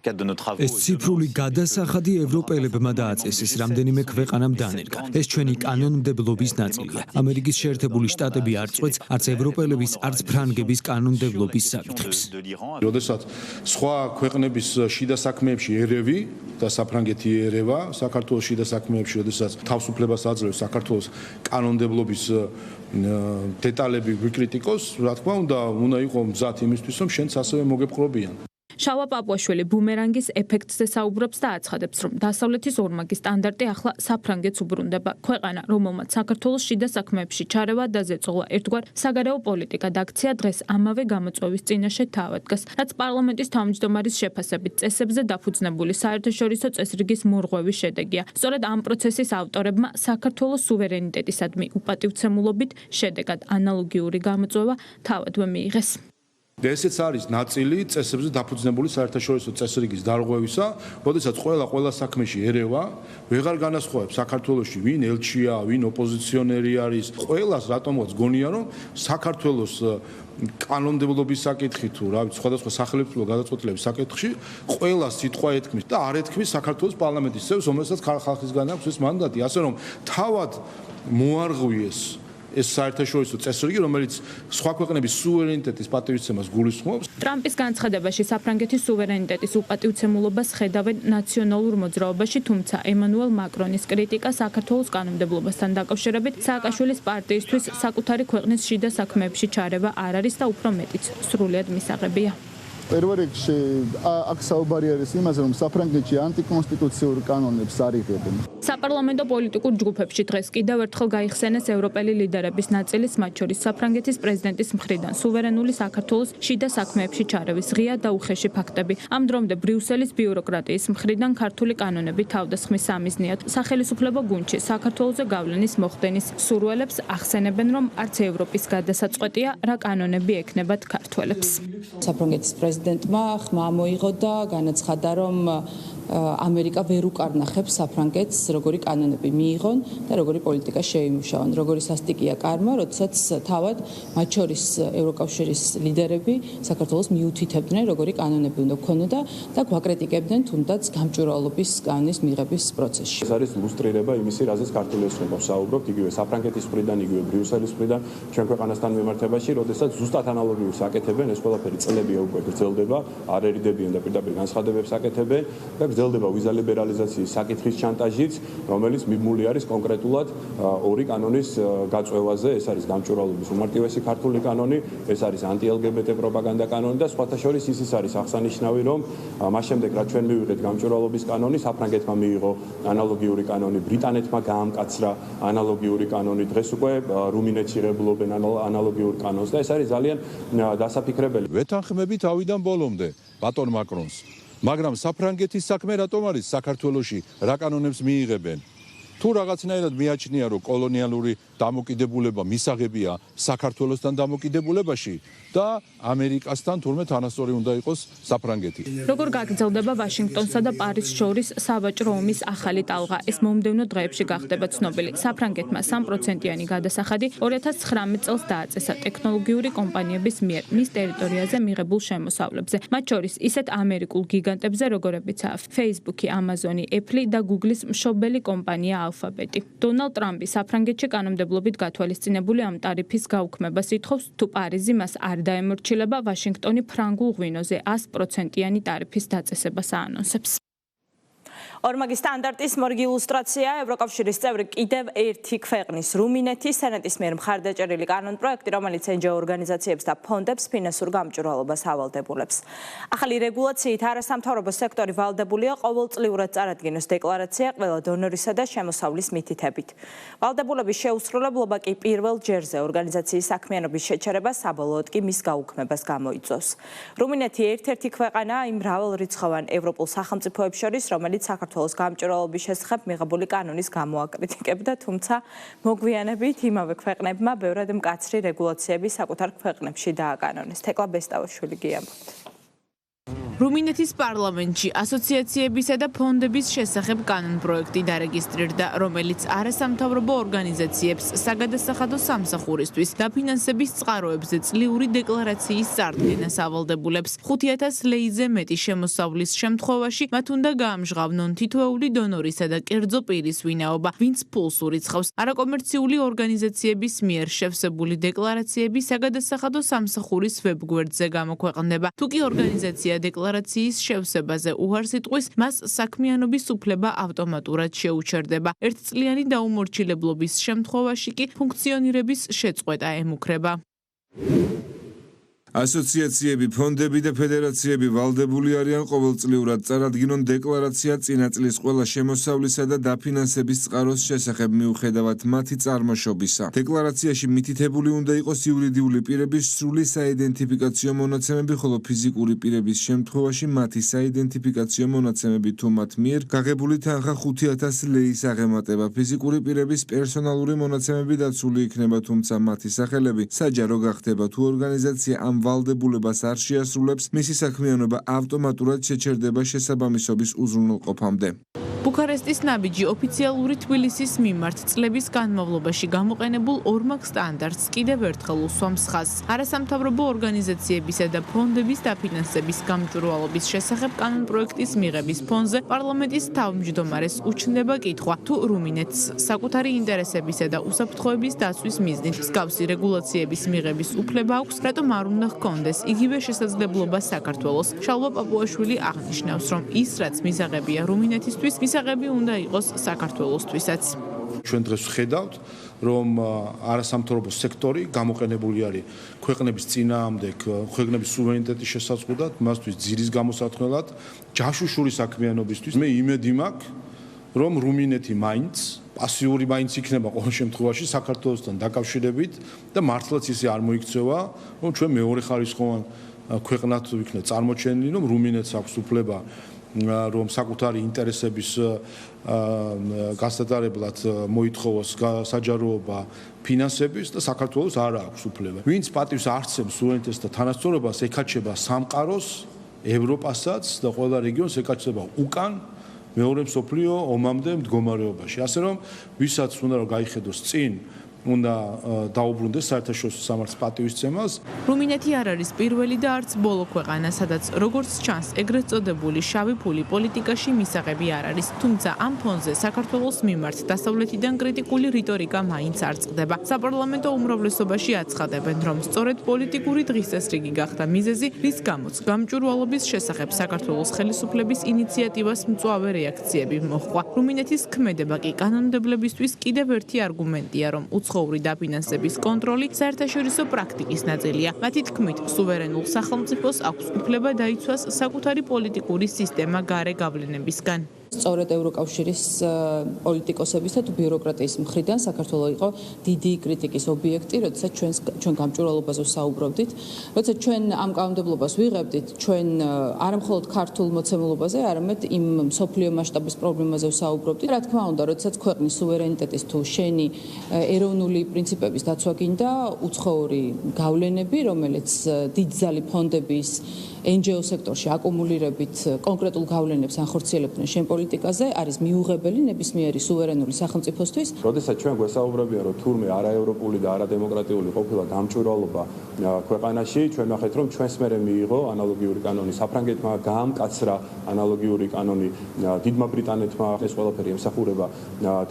ეს ციფრული გადასახადი ევროპელებმა დააწესეს, რამდენიმე ქვეყანამ დანერგა. ეს ჩვენი კანონმდებლობის ნაწილია. ამერიკის შეერთებული შტატები არ წყვეტს არც ევროპელების, არც ფრანგების კანონმდებლობის საკითხებს. როდესაც სხვა ქვეყნების შიდა საქმეებში ერევი და საფრანგეთი ერევა, საქართველოს შიდა საქმეებში, როდესაც თავისუფლებას აძლევს საქართველოს კანონმდებლობის დეტალები ვიკრიტიკოს, რა თქმა უნდა, უნდა იყო მზად იმისთვის, რომ შენც ასევე მოგეპყრობიან. შავა პაპუაშვილი ბუმერანგის ეფექტზე საუბრობს და აცხადებს, რომ დასავლეთის ორმაგი სტანდარტი ახლა საფრანგეთს უბრუნდება. ქვეყანა, რომელმაც საქართველოს შიდა საქმეებში ჩარევა და ზეწოლა ერთგვარ საგარეო პოლიტიკად აქცია დღეს ამავე გამოწვევის წინაშე თავად დგას, რაც პარლამენტის თავმჯდომარის შეფასებით წესებზე დაფუძნებული საერთაშორისო წესრიგის მორღვევის შედეგია. სწორედ ამ პროცესის ავტორებმა საქართველოს სუვერენიტეტისადმი უპატივცემულობით შედეგად ანალოგიური გამოწვევა თავადვე მიიღეს. და ესეც არის ნაწილი წესებზე დაფუძნებული საერთაშორისო წესრიგის დარღვევისა, როდესაც ყველა საქმეში ერევა ვეღარ განასხვავებს საქართველოში ვინ ელჩია, ვინ ოპოზიციონერი არის. ყველას რატომღაც გონია, რომ საქართველოს კანონმდებლობის საკითხი თუ რა ვიცი სხვადასხვა სახელმწიფო გადაწყვეტილების საკითხში ყველა სიტყვა ეთქმის და არ ეთქმის საქართველოს პარლამენტის წევრს, რომელსაც ხალხისგან აქვს ეს მანდატი, ასე რომ თავად მოარღვიეს ეს საერთაშორისო წესრიგი, რომელიც სხვა ქვეყნების სუვერენიტეტის პატივისცემას გულისხმობს. ტრამპის განცხადებაში საფრანგეთის სუვერენიტეტის უპატივცემულობას ხედავენ ნაციონალურ მოძრაობაში, თუმცა ემანუელ მაკრონის კრიტიკა საქართველოს კანონმდებლობასთან დაკავშირებით სააკაშვილის პარტიისთვის საკუთარი ქვეყნის შიდა საქმეებში ჩარევა არ არის და უფრო მეტიც სრულიად მისაღებია. პირველ რიგში აქ საუბარი არის იმაზე, რომ საფრანგეთში ანტიკონსტიტუციურ კანონებს არ იღებენ. საპარლამენტო პოლიტიკურ ჯგუფებში დღეს კიდევ ერთხელ გაიხსენეს ევროპელი ლიდერების ნაწილის, მათ შორის საფრანგეთის პრეზიდენტის მხრიდან სუვერენული საქართველოს შიდა საქმეებში ჩარევის ღია და უხეში ფაქტები. ამ დრომდე ბრიუსელის ბიუროკრატიის მხრიდან ქართული კანონები თავდასხმის სამიზნეად სახელისუფლებო გუნდში საქართველოზე გავლენის მოხდენის სურვილებს ახსენებენ, რომ არც ევროპის გადასაწყვეტია, რა კანონები ექნებათ ქართველებს. საფრანგეთის პრეზიდენტმა ხმა მოიღო და განაცხადა, რომ ამერიკა ვერ უკარნახებს საფრანგეთს, როგორი კანონები მიიღონ და როგორი პოლიტიკა შეიმუშავონ. როგორი სასტიკია კარმა, როდესაც თავად მათ შორის ევროკავშირის ლიდერები საქართველოს მიუთითებდნენ, როგორი კანონები უნდა გქონოდა და გვაკრიტიკებდნენ თუნდაც გამჭვირვალობის კანონის მიღების პროცესში. ეს არის ილუსტრირება იმისი, რაზეც ქართული ოცნება საუბრობთ, იგივე საფრანგეთის მხრიდან, იგივე ბრიუსელის მხრიდან, ჩვენ ქვეყანასთან მიმართებაში, როდესაც ზუსტად ანალოგიურს აკეთებენ, ეს ყველაფერი წლებია უკვე გრძელდება, არ ერიდებიან და პირდაპირ განცხადებებს აკეთებენ და გრძელდება ვიზა ლიბერალიზაციის საკითხის ჩანტაჟიც, რომელიც მიმული არის კონკრეტულად ორი კანონის გაწევაზე, ეს არის გამჭვირვალობის უმარტივესი ქართული კანონი, ეს არის ანტი-LGBT პროპაგანდა კანონი და სხვათა შორის ის არის აღსანიშნავი, რომ მას შემდეგ რაც ჩვენ მივიღეთ გამჭვირვალობის კანონი, საფრანგეთმა მიიღო ანალოგიური კანონი, ბრიტანეთმა გაამკაცრა ანალოგიური კანონი, დღეს უკვე რუმინეთში ღებულობენ ანალოგიურ კანონს და ეს არის ძალიან დასაფიქრებელი. ვეთანხმები თავიდან ბოლომდე ბატონ მაკრონს, მაგრამ საფრანგეთის საქმე რატომ არის საქართველოში რა კანონებს მიიღებენ? თუ რაღაცნაირად მიაჩნია, რომ კოლონიალური დამოკიდებულება მისაღებია საქართველოსთან დამოკიდებულებაში და ამერიკასთან თურმე თანასწორი უნდა იყოს საფრანგეთი. როგორ გაგრძელდება ვაშინგტონსა და პარიზს შორის სავაჭრო ომის ახალი ტალღა? ეს მომდევნო დღეებში გახდება ცნობილი. საფრანგეთმა 3%-იანი გადასახადი 2019 წელს დააწესა ტექნოლოგიური კომპანიების მიერ მის ტერიტორიაზე მიღებულ შემოსავლებზე. მათ შორის ისეთ ამერიკულ გიგანტებზე, როგორებიცაა Facebook-ი, Amazon-ი, Apple-ი და Google-ის მშობელი კომპანია ალფაბეტი. დონალდ ტრამპი საფრანგეთში კანონმდებლობით გათვალისწინებული ამ ტარიფის გაუქმებას ითხოვს, თუ პარიზი მას არ დაემორჩილება, ვაშინგტონი ფრანგულ ღვინოზე 100%-იანი ტარიფის დაწესებას აანონსებს. ორმაგი სტანდარტის მორგი ილუსტრაცია ევროკავშირის წევრი კიდევ ერთი ქვეყნის რუმინეთის სენატის მიერ მხარდაჭერილი კანონპროექტი, რომელიც NGO ორგანიზაციებს და ფონდებს ფინანსურ გამჭვირვალობას ავალდებულებს. ახალი რეგულაციით არასამთავრობო სექტორი ვალდებულია ყოველწლიურად წარადგინოს დეკლარაცია ყველა დონორისა და შემოსავლის მითითებით. ვალდებულების შეუსრულებლობა კი პირველ ჯერზე ორგანიზაციის საქმიანობის შეჩერება საბოლოოდ კი მის გაუქმებას გამოიწვევს. რუმინეთი ერთ-ერთი ქვეყანაა იმ მრავალრიცხოვან ევროპულ სახელმწიფოებს შორის, რომელიც საქართველოს გამჭვირვალობის შესახებ მიღებული კანონის გამოაკრიტიკებდა, თუმცა მოგვიანებით იმავე ქვეყნებმა ბევრად მკაცრი რეგულაციები საკუთარ ქვეყნებში დააკანონეს. თეკლა ბესტავაშვილი გიამბობთ. რუმინეთის პარლამენტში ასოციაციებისა და ფონდების შესახებ კანონპროექტი დარეგისტრირდა, რომელიც არასამთავრობო ორგანიზაციებს საგადასახადო სამსახურისთვის დაფინანსების წყაროებზე წლიური დეკლარაციის წარდგენას ავალდებულებს. 5000 ლეიზე მეტი შემოსავლის შემთხვევაში მათ უნდა გაამჟღავნონ თითოეული დონორისა და კერძო პირის ვინაობა, ვინც ფულს ურიცხავს. არაკომერციული ორგანიზაციების მიერ შევსებული დეკლარაციები საგადასახადო სამსახურის ვებგვერდზე გამოქვეყნდება. თუ კი ორგანიზაცია დეკლარაციის შევსებაზე უარს იტყვის, მას საქმიანობის უფლება ავტომატურად შეუჩერდება. ერთწლიანი დაუმორჩილებლობის შემთხვევაში კი ფუნქციონირების შეწყვეტა ემუქრება. ასოციაციები, ფონდები და ფედერაციები ვალდებული არიან ყოველწლიურად წარადგინონ დეკლარაცია წინა წლის ყველა შემოსავლისა და დაფინანსების წყაროს შესახებ მიუხედავად მათი წარმოშობისა. დეკლარაციაში მითითებული უნდა იყოს იურიდიული პირების სრული საიდენტიფიკაციო მონაცემები, ხოლო ფიზიკური პირების შემთხვევაში მათი საიდენტიფიკაციო მონაცემები თუ მათ მიერ გაღებული თანხა 5000 ლეის აღემატება. ფიზიკური პირების პერსონალური მონაცემები დაცული იქნება, თუმცა მათი სახელები საჯარო გახდება თუ ორგანიზაცია ამ ვალდებულებას არ შეასრულებს, მისი საქმიანობა ავტომატურად შეჩერდება შესაბამისობის უზრუნველყოფამდე. ბუქარესტის ნაბიჯი ოფიციალური თბილისის მიმართ წლების განმავლობაში გამოყენებულ ორმაგ სტანდარტს კიდევ ერთხელ უსვამს ხაზს. არასამთავრობო ორგანიზაციებისა და ფონდების დაფინანსების გამჭვირვალობის შესახებ კანონპროექტის მიღების ფონზე პარლამენტის თავმჯდომარეს უჩნდება კითხვა, თუ რუმინეთს საკუთარი ინტერესებისა და უსაფრთხოების დაცვის მიზნით მსგავსი რეგულაციების მიღების უფლება აქვს, რატომ არ უნდა ჰქონდეს იგივე შესაძლებლობა საქართველოს. შალვა პაპუაშვილი აღნიშნავს, რომ ის, რაც მისაღებია რუმინეთისთვის, მისაღები უნდა იყოს საქართველოსთვისაც. ჩვენ დღეს ვხედავთ, რომ არასამთავრობო სექტორი გამოყენებული არის ქვეყნების წინააღმდეგ, ქვეყნების სუვერენიტეტის შესაძლებლად, მასთვის ძირის გამოსათქმელად, ჯაშუშური საქმიანობისთვის. მე იმედი მაქვს, რომ რუმინეთი მაინც პასიური მაინც იქნება ყოველ შემთხვევაში საქართველოსთან დაკავშირებით და მართლაც ისე არ მოიქცევა, რომ ჩვენ მეორე ხარისხოვან ქვეყნად ვიქნეთ წარმოჩენილი, რომ რუმინეთს აქვს უფლება რომ საკუთარი ინტერესების გასატარებლად მოითხოვოს საჯაროობა ფინანსების და საქართველოს არ აქვს უფლება. ვინც პატივს არცემს სუვერენიტეტს და თანასწორობას, ეკაჩება სამყაროს, ევროპასაც და ყველა რეგიონს ეკაჩება უკან მეორე მსოფლიო ომამდე მდგომარეობაში. ასე რომ ვისაც უნდა რომ გაიხედოს წინ უნდა დაუბრუნდეს საერთაშორისო სამართლის პატივისცემას. რუმინეთი არ არის პირველი და არც ბოლო ქვეყანა, სადაც როგორც ჩანს, ეგრეთ წოდებული შავი ფული პოლიტიკაში მისაღები არ არის. თუმცა ამ ფონზე საქართველოს მიმართ დასავლეთიდან კრიტიკული რიტორიკა მაინც არ წყდება. საპარლამენტო უმრავლესობაში აცხადებენ, რომ სწორედ პოლიტიკური დღესასრიგი გახდა მიზეზი, რის გამოც გამჭვირვალობის შესახებ საქართველოს ხელისუფლების ინიციატივას მწვავე რეაქციები მოჰყვა. რუმინეთის ქმედება კი კანონმდებლებისთვის კიდევ ერთი არგუმენტია, რომ უცხოური დაფინანსების კონტროლი საერთაშორისო პრაქტიკის ნაწილია. მათი თქმით, სუვერენულ სახელმწიფოს აქვს უფლება დაიცვას საკუთარი პოლიტიკური სისტემა გარე გავლენებისგან. სწორედ ევროკავშირის პოლიტიკოსების და ბიუროკრატიის მხრიდან საქართველოს იყო დიდი კრიტიკის ობიექტი, როდესაც ჩვენ გამჭვირვალობაზე ვსაუბრობდით, როდესაც ჩვენ ამ კანონმდებლობას ვიღებდით, ჩვენ არა მხოლოდ ქართულ მოცემულობაზე, არამედ იმ მსოფლიო მასშტაბის პრობლემაზე ვსაუბრობდით. რა თქმა უნდა, როდესაც ქვეყნის სუვერენიტეტის თუ შენი ეროვნული პრინციპების დაცვა გინდა, უცხოური გავლენები, რომელიც დიდძალი ფონდების NGO სექტორში აკუმულირებით კონკრეტულ გავლენებს ანხორციელებდნენ შენ პოლიტიკაზე, არის მიუღებელი ნებისმიერი სუვერენული სახელმწიფოსთვის. როდესაც ჩვენ გვესაუბრებია, რომ თურმე არაევროპული და არადემოკრატიული ყოფილა გამჭვირვალობა ქვეყანაში, ჩვენ ნახეთ, რომ ჩვენს მერე მიიღო ანალოგიური კანონი საფრანგეთმა, გაამკაცრა ანალოგიური კანონი დიდმა ბრიტანეთმა. ეს ყველაფერი ემსახურება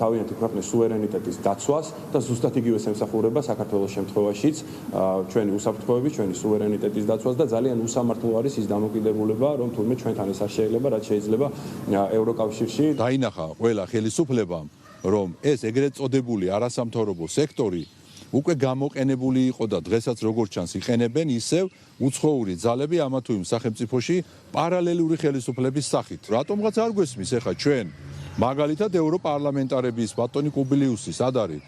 თავიანთი ქვეყნის სუვერენიტეტის დაცვას და ზუსტად იგივეს ემსახურება საქართველოს შემთხვევაშიც ჩვენი უსაფრთხოების, ჩვენი სუვერენიტეტის დაცვას და ძალიან უსამართლო არის ის დამოკიდებულება, რომ თურმე ჩვენთან ეს არ შეიძლება, რაც შეიძლება ევროკავშირში დაინახა ყველა ხელისუფლებამ, რომ ეს ეგრეთ წოდებული არასამთავრობო სექტორი უკვე გამოყენებული იყო და დღესაც როგორც ჩანს იყენებენ ისევ უცხოური ძალები ამა თუ იმ სახელმწიფოში პარალელური ხელისუფლების სახით. რატომღაც არ გვესმის ახლა ჩვენ მაგალითად ევროპარლამენტარების ბატონი კუბილიუსის სად არის?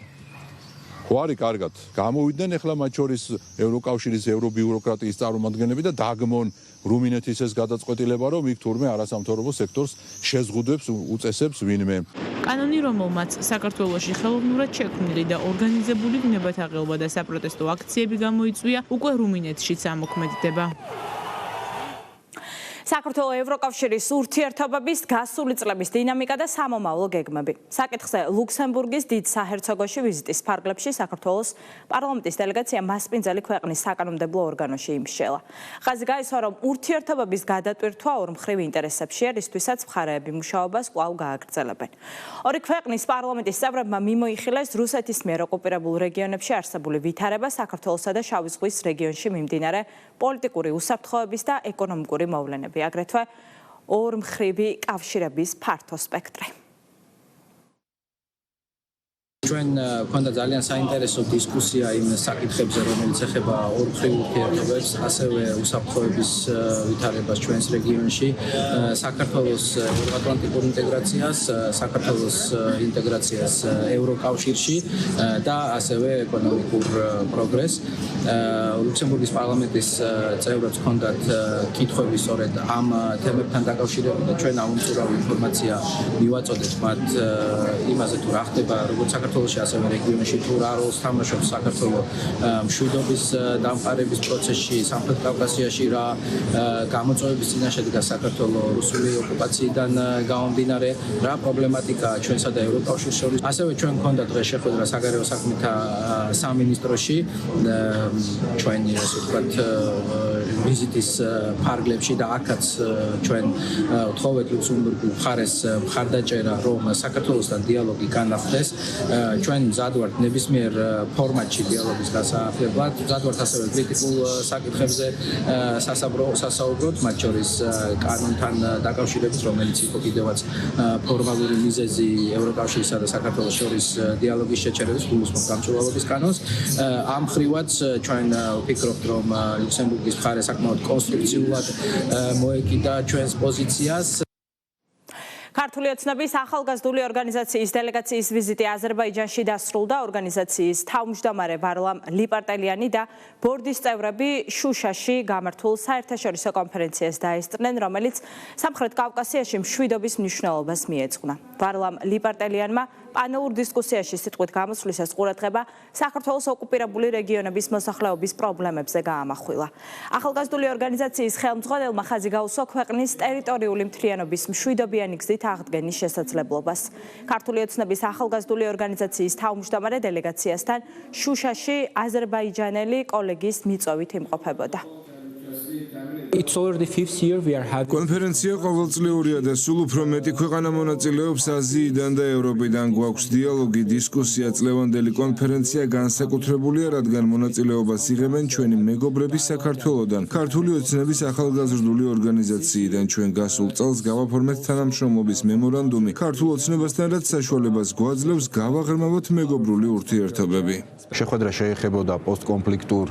ხო არის კარგად გამოვიდნენ ახლა მათ შორის ევროკავშირის ევრობიუროკრატიის წარმომადგენლები და დაგმონ რუმინეთის ეს გადაწყვეტილება, რომ იქ თურმე არასამთავრობო სექტორს შეზღუდვებს უწესებს ვინმე. კანონი, რომელმაც საქართველოში ხელოვნურად შექმნილი და ორგანიზებული ვნებათაღელობა და საპროტესტო აქციები გამოიწვია, უკვე რუმინეთშიც ამოქმედდება. საქართველოს ევროკავშირის ურთიერთობების გასული წლების დინამიკა და სამომავლო გეგმები. საკითხზე ლუქსემბურგის დიდ საჰერცოგოში ვიზიტის ფარგლებში საქართველოს პარლამენტის დელეგაცია მასპინძელი ქვეყნის საკანონმდებლო ორგანოში იმსჯელა. ხაზი გაისვა, რომ ურთიერთობების გადატვირთვა ორმხრივ ინტერესებშია, რისთვისაც მხარეები მუშაობას კვლავ გააგრძელებენ. ორი ქვეყნის პარლამენტის წევრებმა მიმოიხილეს რუსეთის მიერ ოკუპირებულ რეგიონებში არსებული ვითარება საქართველოსა და შავი ზღვის რეგიონში მიმდინარე პოლიტიკური უსაფრთხოების და ეკონომიკური მოვლენები. აგრეთვე ორმხრივი კავშირების ფართო სპექტრი. ჩვენ გვქონდა ძალიან საინტერესო დისკუსია იმ საკითხებზე, რომელიც ეხება ორმხრივ ურთიერთობებს, ასევე უსაფრთხოების ვითარებას ჩვენს რეგიონში, საქართველოს ევროატლანტიკურ ინტეგრაციას, საქართველოს ინტეგრაციას ევროკავშირში და ასევე ეკონომიკურ პროგრესს. ლუქსემბურგის პარლამენტის წევრებს ჰქონდათ კითხვები სწორედ ამ თემებთან დაკავშირებით და ჩვენ აუმწურავ ინფორმაცია მივაწოდეთ მათ იმაზე თუ რა ხდება როგორც საქართველოში, ასევე რეგიონში, თუ რა როლს თამაშობს საქართველო მშვიდობის დამყარების პროცესში, სამხრეთ კავკასიაში, რა გამოწვევების წინაშე დგას საქართველო რუსული ოკუპაციიდან გამომდინარე, რა პრობლემატიკაა ჩვენსა და ევროკავშირს შორის. ასევე ჩვენ გქონდა დღეს შეხვედრა საგარეო საქმეთა სამინისტროში, ჩვენი ასე ვთქვათ ვიზიტის ფარგლებში და აქაც ჩვენ ვთხოვეთ ლუქსემბურგულ მხარეს მხარდაჭერა, რომ საქართველოსთან დიალოგი განახდეს. ჩვენ მზად ვართ ნებისმიერ ფორმატში დიალოგის გასააღებად, მზად ვართ ასევე კრიტიკულ საკითხებზე სასაუბროთ, მათ შორის კანონთან დაკავშირებით, რომელიც იყო კიდევაც ფორმალური მიზეზი ევროკავშირსა და საქართველოს შორის დიალოგის შეჩერების გულისხმობ გამჭვირვალობის კანონს. ამ ხრივაც ჩვენ ვფიქრობთ, რომ ლუქსემბურგის მხარე საკმაოდ კონსტრუქციულად მოეკიდა ჩვენს პოზიციას. ქართული ოცნების ახალგაზრდული ორგანიზაციის დელეგაციის ვიზიტი აზერბაიჯანში დასრულდა. ორგანიზაციის თავმჯდომარე ვარლამ ლიპარტელიანი და ბორდის წევრები შუშაში გამართულ საერთაშორისო კონფერენციას დაესწრნენ, რომელიც სამხრეთ კავკასიაში მშვიდობის მნიშვნელობას მიეძღვნა. ვარლამ ლიპარტელიანმა პანელურ დისკუსიაში სიტყვით გამოსვლისას ყურადღება საქართველოს ოკუპირებული რეგიონების მოსახლეობის პრობლემებზე გაამახვილა. ახალგაზრდული ორგანიზაციის ხელმძღვანელმა ხაზი გაუსვა ქვეყნის ტერიტორიული მთლიანობის მშვიდობიანი გზით აღდგენის შესაძლებლობას. ქართული ოცნების ახალგაზრდული ორგანიზაციის თავმჯდომარე დელეგაციასთან შუშაში აზერბაიჯანელი კოლეგის მიწვევით იმყოფებოდა. კონფერენცია ყოველწლიურია და სულ უფრო მეტი ქვეყანა მონაწილეობს აზიიდან და ევროპიდან. გვაქვს დიალოგი, დისკუსია, წლევანდელი კონფერენცია განსაკუთრებულია, რადგან მონაწილეობას იღებენ ჩვენი მეგობრები საქართველოდან. ქართული ოცნების ახალგაზრდული ორგანიზაციიდან ჩვენ გასულ წელს გავაფორმეთ თანამშრომლობის მემორანდუმი. ქართულ ოცნებასთან რაც საშუალებას გვაძლევს გავაღრმავოთ მეგობრული ურთიერთობები. შეხვედრა შეეხებოდა პოსტკონფლიქტურ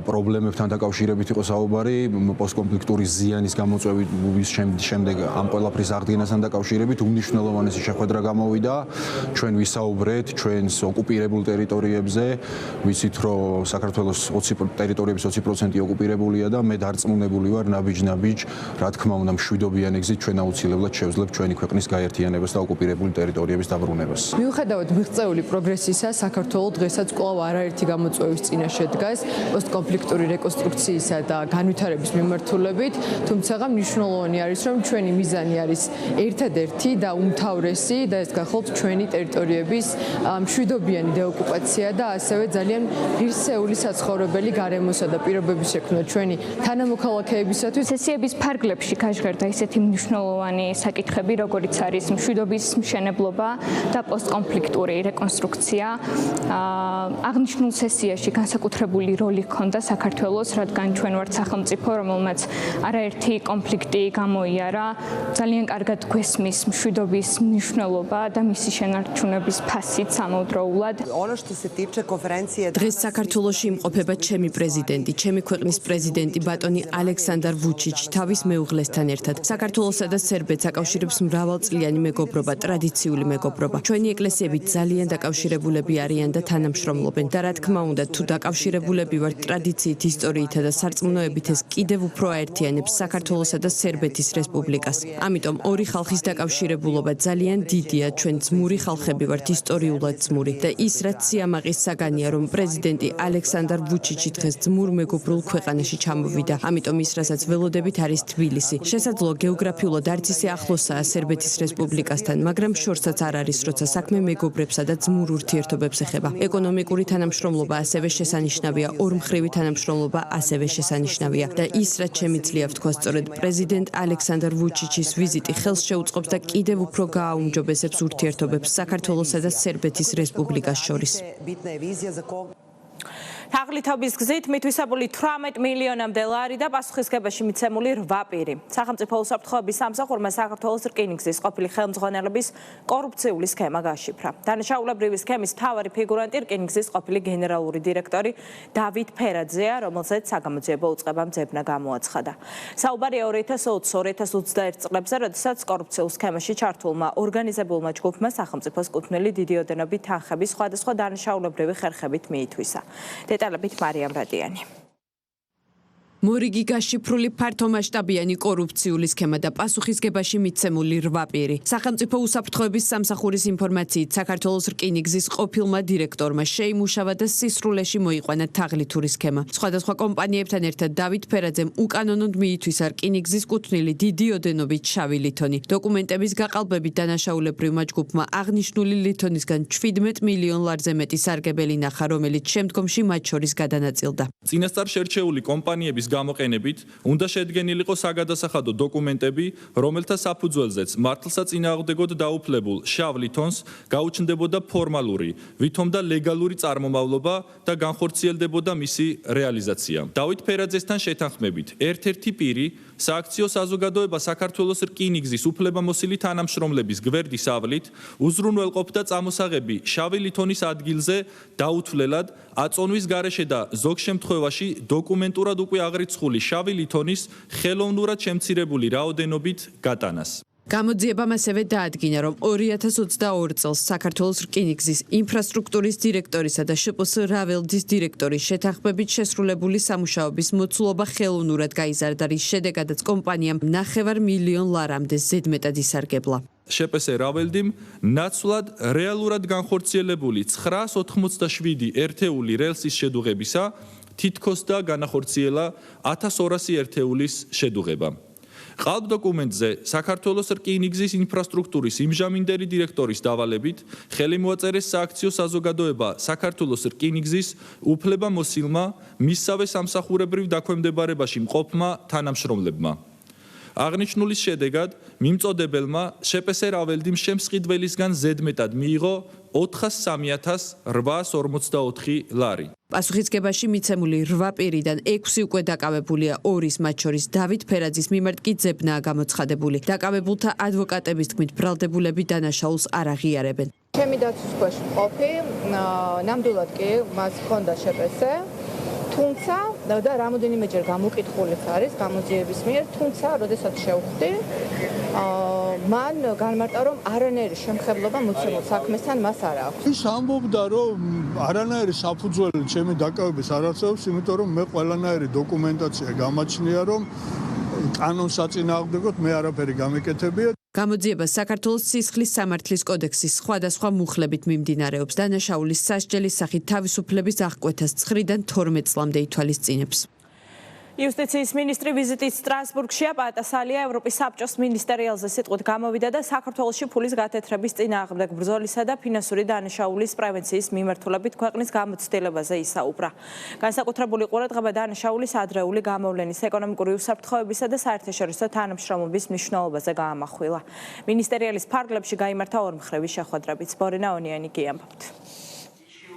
პრობლემებთან დაკავშირებით იყო საუბარი, პოსტკონფლიქტური ზიანის გამოწვევის შემდეგ ამ ყველაფრის აღდგენასთან დაკავშირებით უმნიშვნელოვანესი შეხვედრა გამოვიდა. ჩვენ ვისაუბრეთ ჩვენს ოკუპირებულ ტერიტორიებზე, ვიცით რომ საქართველოს ტერიტორიების 20% ოკუპირებულია და მე დარწმუნებული ვარ ნაბიჯ-ნაბიჯ, რა თქმა უნდა, მშვიდობიანი გზით ჩვენ აუცილებლად შევძლებთ ჩვენი ქვეყნის გაერთიანებას და ოკუპირებული ტერიტორიების დაბრუნებას. მიუხედავად მიღწეული პროგრესისა, საქართველო დღესაც კვლავ არაერთი გამოწვევის წინაშე დგას პოსტკონფლიქტური რეკონსტრუქციისა და განვითარების მიმართულებით, თუმცა მნიშვნელოვანი არის, რომ ჩვენი მიზანი არის ერთადერთი და უმთავრესი და ეს გახლავთ ჩვენი ტერიტორიების მშვიდობიანი დეოკუპაცია და ასევე ძალიან ღირსეული საცხოვრებელი გარემოსა და პირობების შექმნა ჩვენი თანამოქალაქეებისათვის. სესიების ფარგლებში გაჟღერდა ისეთი მნიშვნელოვანი საკითხები, როგორიც არის მშვიდობის მშენებლობა და პოსტკონფლიქტური რეკონსტრუქცია. აღნიშნულ სესიაში განსაკუთრებული როლი ჰქონდა საქართველოს, რადგან ჩვენ ვართ სახელმწიფო, რომელმაც არაერთი კონფლიქტი გამოიარა, ძალიან კარგად გვესმის მშვიდობის მნიშვნელობა და მისი შენარჩუნების ფასით სამავდროულად. დღეს საქართველოში იმყოფება ჩემი პრეზიდენტი, ჩემი ქვეყნის პრეზიდენტი ბატონი ალექსანდრ ვუჩიჩი თავის მეუღლესთან ერთად. საქართველოსა და სერბეთს აკავშირებს მრავალწლიანი მეგობრობა, ტრადიციული მეგობრობა. ჩვენი ეკლესიები ძალიან დაკავშირებულები არიან და თანამშრომლობენ და რა თქმა უნდა, თუ დაკავშირებულები ვართ ტრადიციით, ისტორიითა და სარწმუნოებით, ეს კიდევ უფრო აერთიანებს საქართველოსა და სერბეთის რესპუბლიკას. ამიტომ ორი ხალხის დაკავშირებულობა ძალიან დიდია, ჩვენ ძმური ხალხები ვართ, ისტორიულად ძმური და ის რაც სიამაყის საგანია, რომ პრეზიდენტი ალექსანდრ ვუჩიჩი დღეს ძმურ მეგობრულ ქვეყანაში ჩამოვიდა. ამიტომ ის რასაც ველოდებით არის თბილისი. შესაძლოა გეოგრაფიულად არც ისე ახლოსაა სერბეთის რესპუბლიკასთან, მაგრამ შორსაც არ არის, როცა საქმე მეგობრებსა და ძმურ ურთიერთობებს ეხება. ეკონომიკური თანამშრომლობა ასევე შესანიშნავია, ორმხრივი თანამშრომლობა ასევე შესანიშნავია და ის რაც შემიძლია ვთქვა, სწორედ პრეზიდენტ ალექსანდრ ვუჩიჩის ვიზიტი ხელს შეუწყობს და კიდევ უფრო გააუმჯობესებს ურთიერთობებს საქართველოსა და სერბეთის რესპუბლიკას შორის. თაღლითობის გზით მითვისებული 18 მილიონამდე ლარი და პასუხისგებაში მიცემული 8 პირი. სახელმწიფო უსაფრთხოების სამსახურმა საქართველოს რკინიგზის ყოფილი ხელმძღვანელობის კორუფციული სქემა გაშიფრა. დანაშაულებრივი სქემის მთავარი ფიგურანტი რკინიგზის ყოფილი გენერალური დირექტორი დავით ფერაძეა, რომელზეც საგამოძიებო უწყებამ ძებნა გამოაცხადა. საუბარია 2020-2021 წლებზე, როდესაც კორუფციულ სქემაში ჩართულმა ორგანიზებულმა ჯგუფმა სახელმწიფოს კუთვნილი დიდი ოდენობით თანხების სხვადასხვა დანაშაულებრივი ხერხებით მიითვისა. დეტალებით მარიამ რადიანი. მორიგი გაშიფრული ფართომასშტაბიანი კორუფციული სქემა და პასუხისგებაში მიცემული 8 პირი. სახელმწიფო უსაფრთხოების სამსახურის ინფორმაციით, საქართველოს რკინიგზის ყოფილმა დირექტორმა შეიმუშავა და სისრულეში მოიყვანა თაღლითური სქემა. სხვადასხვა კომპანიებთან ერთად დავით ფერაძემ უკანონოდ მიითვისა რკინიგზის კუთვნილი დიდი ოდენობით შავი ლითონი. დოკუმენტების გაყალბებით დანაშაულებრივმა ჯგუფმა აღნიშნული ლითონისგან 17 მილიონ ლარზე მეტი სარგებელი ნახა, რომელიც შემდგომში მათ შორის გადანაწილდა. წინასწარ შერჩეული კომპანიების გამოყენებით უნდა შედგენილიყო საგადასახადო დოკუმენტები, რომელთა საფუძველზეც მართლსაწინააღმდეგოდ დაუფლებულ შავ ლითონს გაუჩნდებოდა ფორმალური, ვითომ და ლეგალური წარმომავლობა და განხორციელდებოდა მისი რეალიზაცია. დავით ფერაძესთან შეთანხმებით, ერთ-ერთი პირი სააქციო საზოგადოება საქართველოს რკინიგზის უფლებამოსილი თანამშრომლების გვერდის ავლით უზრუნველყოფდა წამოსაღები შავი ლითონის ადგილზე დაუთვლელად აწონვის გარეშე და ზოგ შემთხვევაში დოკუმენტურად უკვე აღრიცხული შავი ლითონის ხელოვნურად შემცირებული რაოდენობით გატანას. გამოძიებამ ასევე დაადგინა, რომ 2022 წელს საქართველოს რკინიგზის ინფრასტრუქტურის დირექტორისა და შპს რაველდის დირექტორის შეთანხმებით შესრულებული სამუშაოების მოცულობა ხელოვნურად გაიზარდა, რის შედეგადაც კომპანიამ 9 მილიონ ლარამდე ზედმეტად ისარგებლა. შპს რაველდიმ ნაცვლად რეალურად განხორციელებული 987 ერთეული რელსის შედუღებისა თითქოს და განახორციელა 1200 ერთეულის შედუღება. ყალბ დოკუმენტზე საქართველოს რკინიგზის ინფრასტრუქტურის იმჟამინდელი დირექტორის დავალებით ხელი მოაწერეს სააქციო საზოგადოება საქართველოს რკინიგზის უფლებამოსილმა მისსავე სამსახურებრივ დაქვემდებარებაში მყოფმა თანამშრომლებმა. აღნიშნულის შედეგად მიმწოდებელმა შპს რაველდიმ შემსყიდველისგან ზედმეტად მიიღო 403.844 ლარი. პასუხისგებაში მიცემული 8 პირიდან 6 უკვე დაკავებულია, 2-ის მათ შორის დავით ფერაძის მიმართ კი ძებნაა გამოცხადებული. დაკავებულთა ადვოკატების თქმით, ბრალდებულები დანაშაულს არ აღიარებენ. ჩემი დაცვის ქვეშ მყოფი, ნამდვილად კი მას ჰქონდა შპს, თუმცა და რამოდენიმეჯერ გამოკითხულიც არის გამოძიების მიერ, თუმცა როდესაც შევხვდი, მან განმარტა, რომ არანაირი შემხებლობა მოცემულ საქმესთან მას არ აქვს. ის ამბობდა, რომ არანაირი საფუძველი ჩემი დაკავების არ არსებობს, იმიტომ რომ მე ყველანაირი დოკუმენტაცია გამაჩნია, რომ კანონს საწინააღმდეგოდ მე არაფერი გამეკეთებია. გამოძიება საქართველოს სისხლის სამართლის კოდექსის სხვადასხვა მუხლებით მიმდინარეობს. დანაშაულის სასჯელის სახით თავისუფლების აღკვეთას 9-დან 12 წლამდე ითვალისწინებს. იუსტიციის მინისტრი ვიზიტით სტრასბურგშია, პატასალია ევროპის საბჭოს მინისტერიალზე სიტყვით გამოვიდა და საქართველოში ფულის გათეთრების წინააღმდეგ ბრძოლისა და ფინანსური დანაშაულის პრევენციის მიმართულებით ქვეყნის გამოცდილებაზე ისაუბრა. განსაკუთრებული ყურადღება დანაშაულის ადრეული გამოვლენის, ეკონომიკური უსაფრთხოებისა და საერთაშორისო თანამშრომლობის მნიშვნელობაზე გაამახვილა. მინისტერიალის ფარგლებში გაიმართა ორმხრივი შეხვედრებიც. ბორინა ონიანი კი ამბობთ.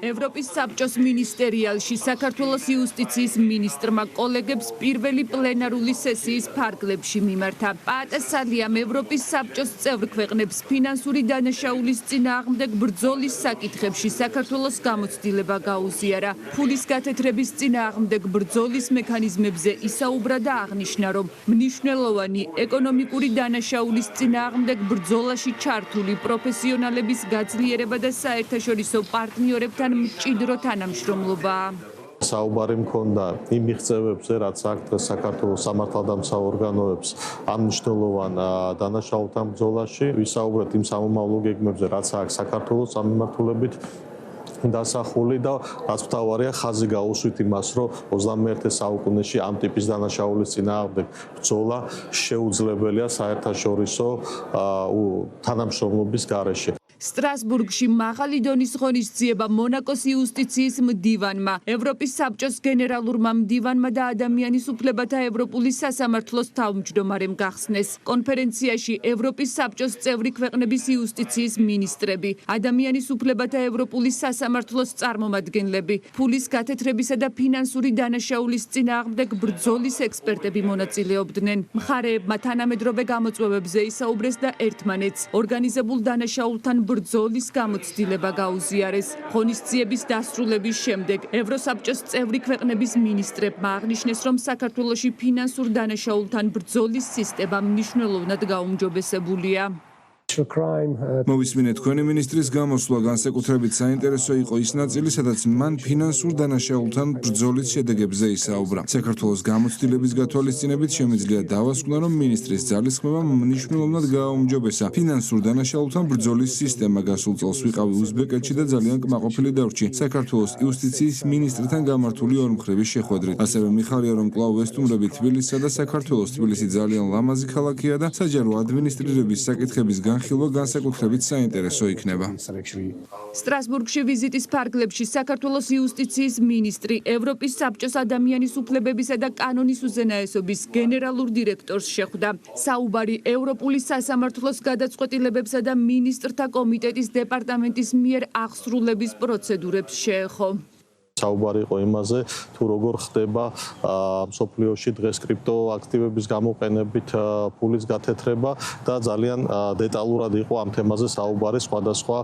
ევროპის საბჭოს მინისტერიალში საქართველოს იუსტიციის მინისტრმა კოლეგებს პირველი პლენარული სესიის ფარგლებში მიმართა. პატასალიამ ევროპის საბჭოს წევრ ქვეყნებს ფინანსური დანაშაულის წინააღმდეგ ბრძოლის საკითხებში საქართველოს გამოცდილება გაუზიარა. ფულის გათეთრების წინააღმდეგ ბრძოლის მექანიზმებზე ისაუბრა და აღნიშნა, რომ მნიშვნელოვანი ეკონომიკური დანაშაულის წინააღმდეგ ბრძოლაში ჩართული პროფესიონალების გაძლიერება და საერთაშორისო პარტნიორებთან მჭიდრო თანამშრომლობა. საუბარი მქონდა იმ მიღწევებზე, რაც აქ დღეს საქართველოს სამართალდამცავ ორგანოებს ამ მნიშვნელოვან დანაშაულთან ბრძოლაში. ვისაუბრეთ იმ სამომავლო გეგმებზე, რაც აქ საქართველოს სამმართველობით დასახული და რაც მთავარია ხაზი გაუსვით იმას, რომ 21 საუკუნეში ამ ტიპის დანაშაულის წინააღმდეგ ბრძოლა შეუძლებელია საერთაშორისო თანამშრომლობის გარეშე. სტრასბურგში მაღალი დონის ღონისძიება მონაკოს იუსტიციის მდივანმა, ევროპის საბჭოს გენერალურმა მდივანმა და ადამიანის უფლებათა ევროპული სასამართლოს თავმჯდომარემ გახსნეს. კონფერენციაში ევროპის საბჭოს წევრი ქვეყნების იუსტიციის მინისტრები, ადამიანის უფლებათა ევროპული სასამართლოს წარმომადგენლები, ფულის გათეთრებისა და ფინანსური დანაშაულის წინააღმდეგ ბრძოლის ექსპერტები მონაწილეობდნენ. მხარეებმა თანამედროვე გამოწვევებზე ისაუბრეს და ერთმანეთს ორგანიზებულ დანაშაულთან ბრძოლის გამოცდილება გაუზიარეს. ღონისძიების დასრულების შემდეგ ევროსაბჭოს წევრი ქვეყნების მინისტრებმა აღნიშნეს, რომ საქართველოში ფინანსურ დანაშაულთან ბრძოლის სისტემა მნიშვნელოვნად გაუმჯობესებულია. მოვისმინეთ თქვენი მინისტრის გამოსვლა განსაკუთრებით საინტერესო იყო ის ნაწილი, სადაც მან ფინანსურ დანაშაულთან ბრძოლის შედეგებზე ისაუბრა. საქართველოს გამოცდილების გათვალისწინებით შემიძლია დავასკვნა, რომ მინისტრის ძალისხმევა მნიშვნელოვნად გააუმჯობესა ფინანსურ დანაშაულთან ბრძოლის სისტემა. გასულ წელს ვიყავი უზბეკეთში და ძალიან კმაყოფილი დავრჩი საქართველოს იუსტიციის მინისტრთან გამართული ორმხრივი შეხვედრით. ასევე მიხარია, რომ კვლავ ვესტუმრები თბილისსა და საქართველოს. თბილისი ძალიან ლამაზი ქალაქია და საჯარო ადმინისტრირების საკითხების განხილვა განსაკუთრებით საინტერესო იქნება. სტრასბურგში ვიზიტის ფარგლებში საქართველოს იუსტიციის მინისტრი, ევროპის საბჭოს ადამიანის უფლებებისა და კანონის უზენაესობის გენერალურ დირექტორს შეხვდა. საუბარი ევროპული სასამართლოს გადაწყვეტილებებსა და მინისტრთა კომიტეტის დეპარტამენტის მიერ აღსრულების პროცედურებს შეეხო. საუბარი იყო იმაზე, თუ როგორ ხდება მსოფლიოში დღეს კრიპტოაქტივების გამოყენებით ფულის გათეთრება და ძალიან დეტალურად იყო ამ თემაზე საუბარი სხვადასხვა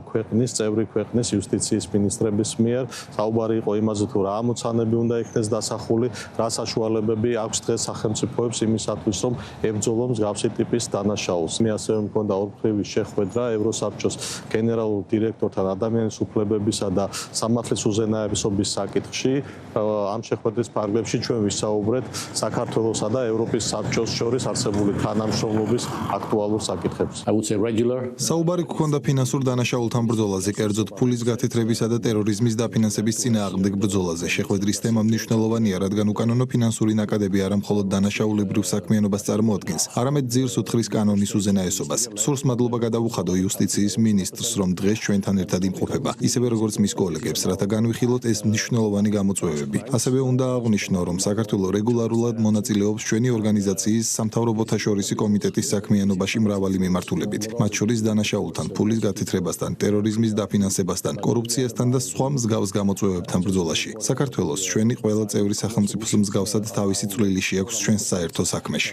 ქვეყნის, წევრი ქვეყნის იუსტიციის მინისტრების მიერ. საუბარი იყო იმაზე, თუ რა ამოცანები უნდა იქნეს დასახული, რა საშუალებები აქვს დღეს სახელმწიფოებს იმისათვის, რომ ებრძოლონ მსგავსი ტიპის დანაშაულს. მე ასევე მქონდა ორმხრივი შეხვედრა ევროსაბჭოს გენერალურ დირექტორთან ადამიანის უფლებებისა და სამართლის უზენაესობის საკითხში. ამ შეხვედრის ფარგლებში ჩვენ ვისაუბრეთ საქართველოსა და ევროპის საბჭოს შორის არსებული თანამშრომლობის აქტუალურ საკითხებზე. საუბარი გქონდა ფინანსურ დანაშაულთან ბრძოლაზე, კერძოდ ფულის გათეთრებისა და ტერორიზმის დაფინანსების წინააღმდეგ ბრძოლაზე. შეხვედრის თემა მნიშვნელოვანია, რადგან უკანონო ფინანსური ნაკადები არა მხოლოდ დანაშაულებრივ საქმიანობას წარმოადგენს, არამედ ძირს უთხრის კანონის უზენაესობას. სურს მადლობა გადავუხადო იუსტიციის მინისტრს, რომ დღეს ჩვენთან ერთად იმყოფება, ისევე როგორც მის კოლეგებს, რათა განვიხილოთ ეს მნიშვნელოვანი გამოწვევები. ასევე უნდა აღვნიშნო, რომ საქართველო რეგულარულად მონაწილეობს ჩვენი ორგანიზაციის სამთავრობოთა შორისი კომიტეტის საქმიანობაში მრავალი მიმართულებით, მათ შორის დანაშაულთან, ფულის გათეთრებასთან, ტერორიზმის დაფინანსებასთან, კორუფციასთან და სხვა მსგავს გამოწვევებთან ბრძოლაში. საქართველოს ჩვენი ყველა წევრი სახელმწიფოს მსგავსად თავისი წვლილი შეაქვს ჩვენს საერთო საქმეში.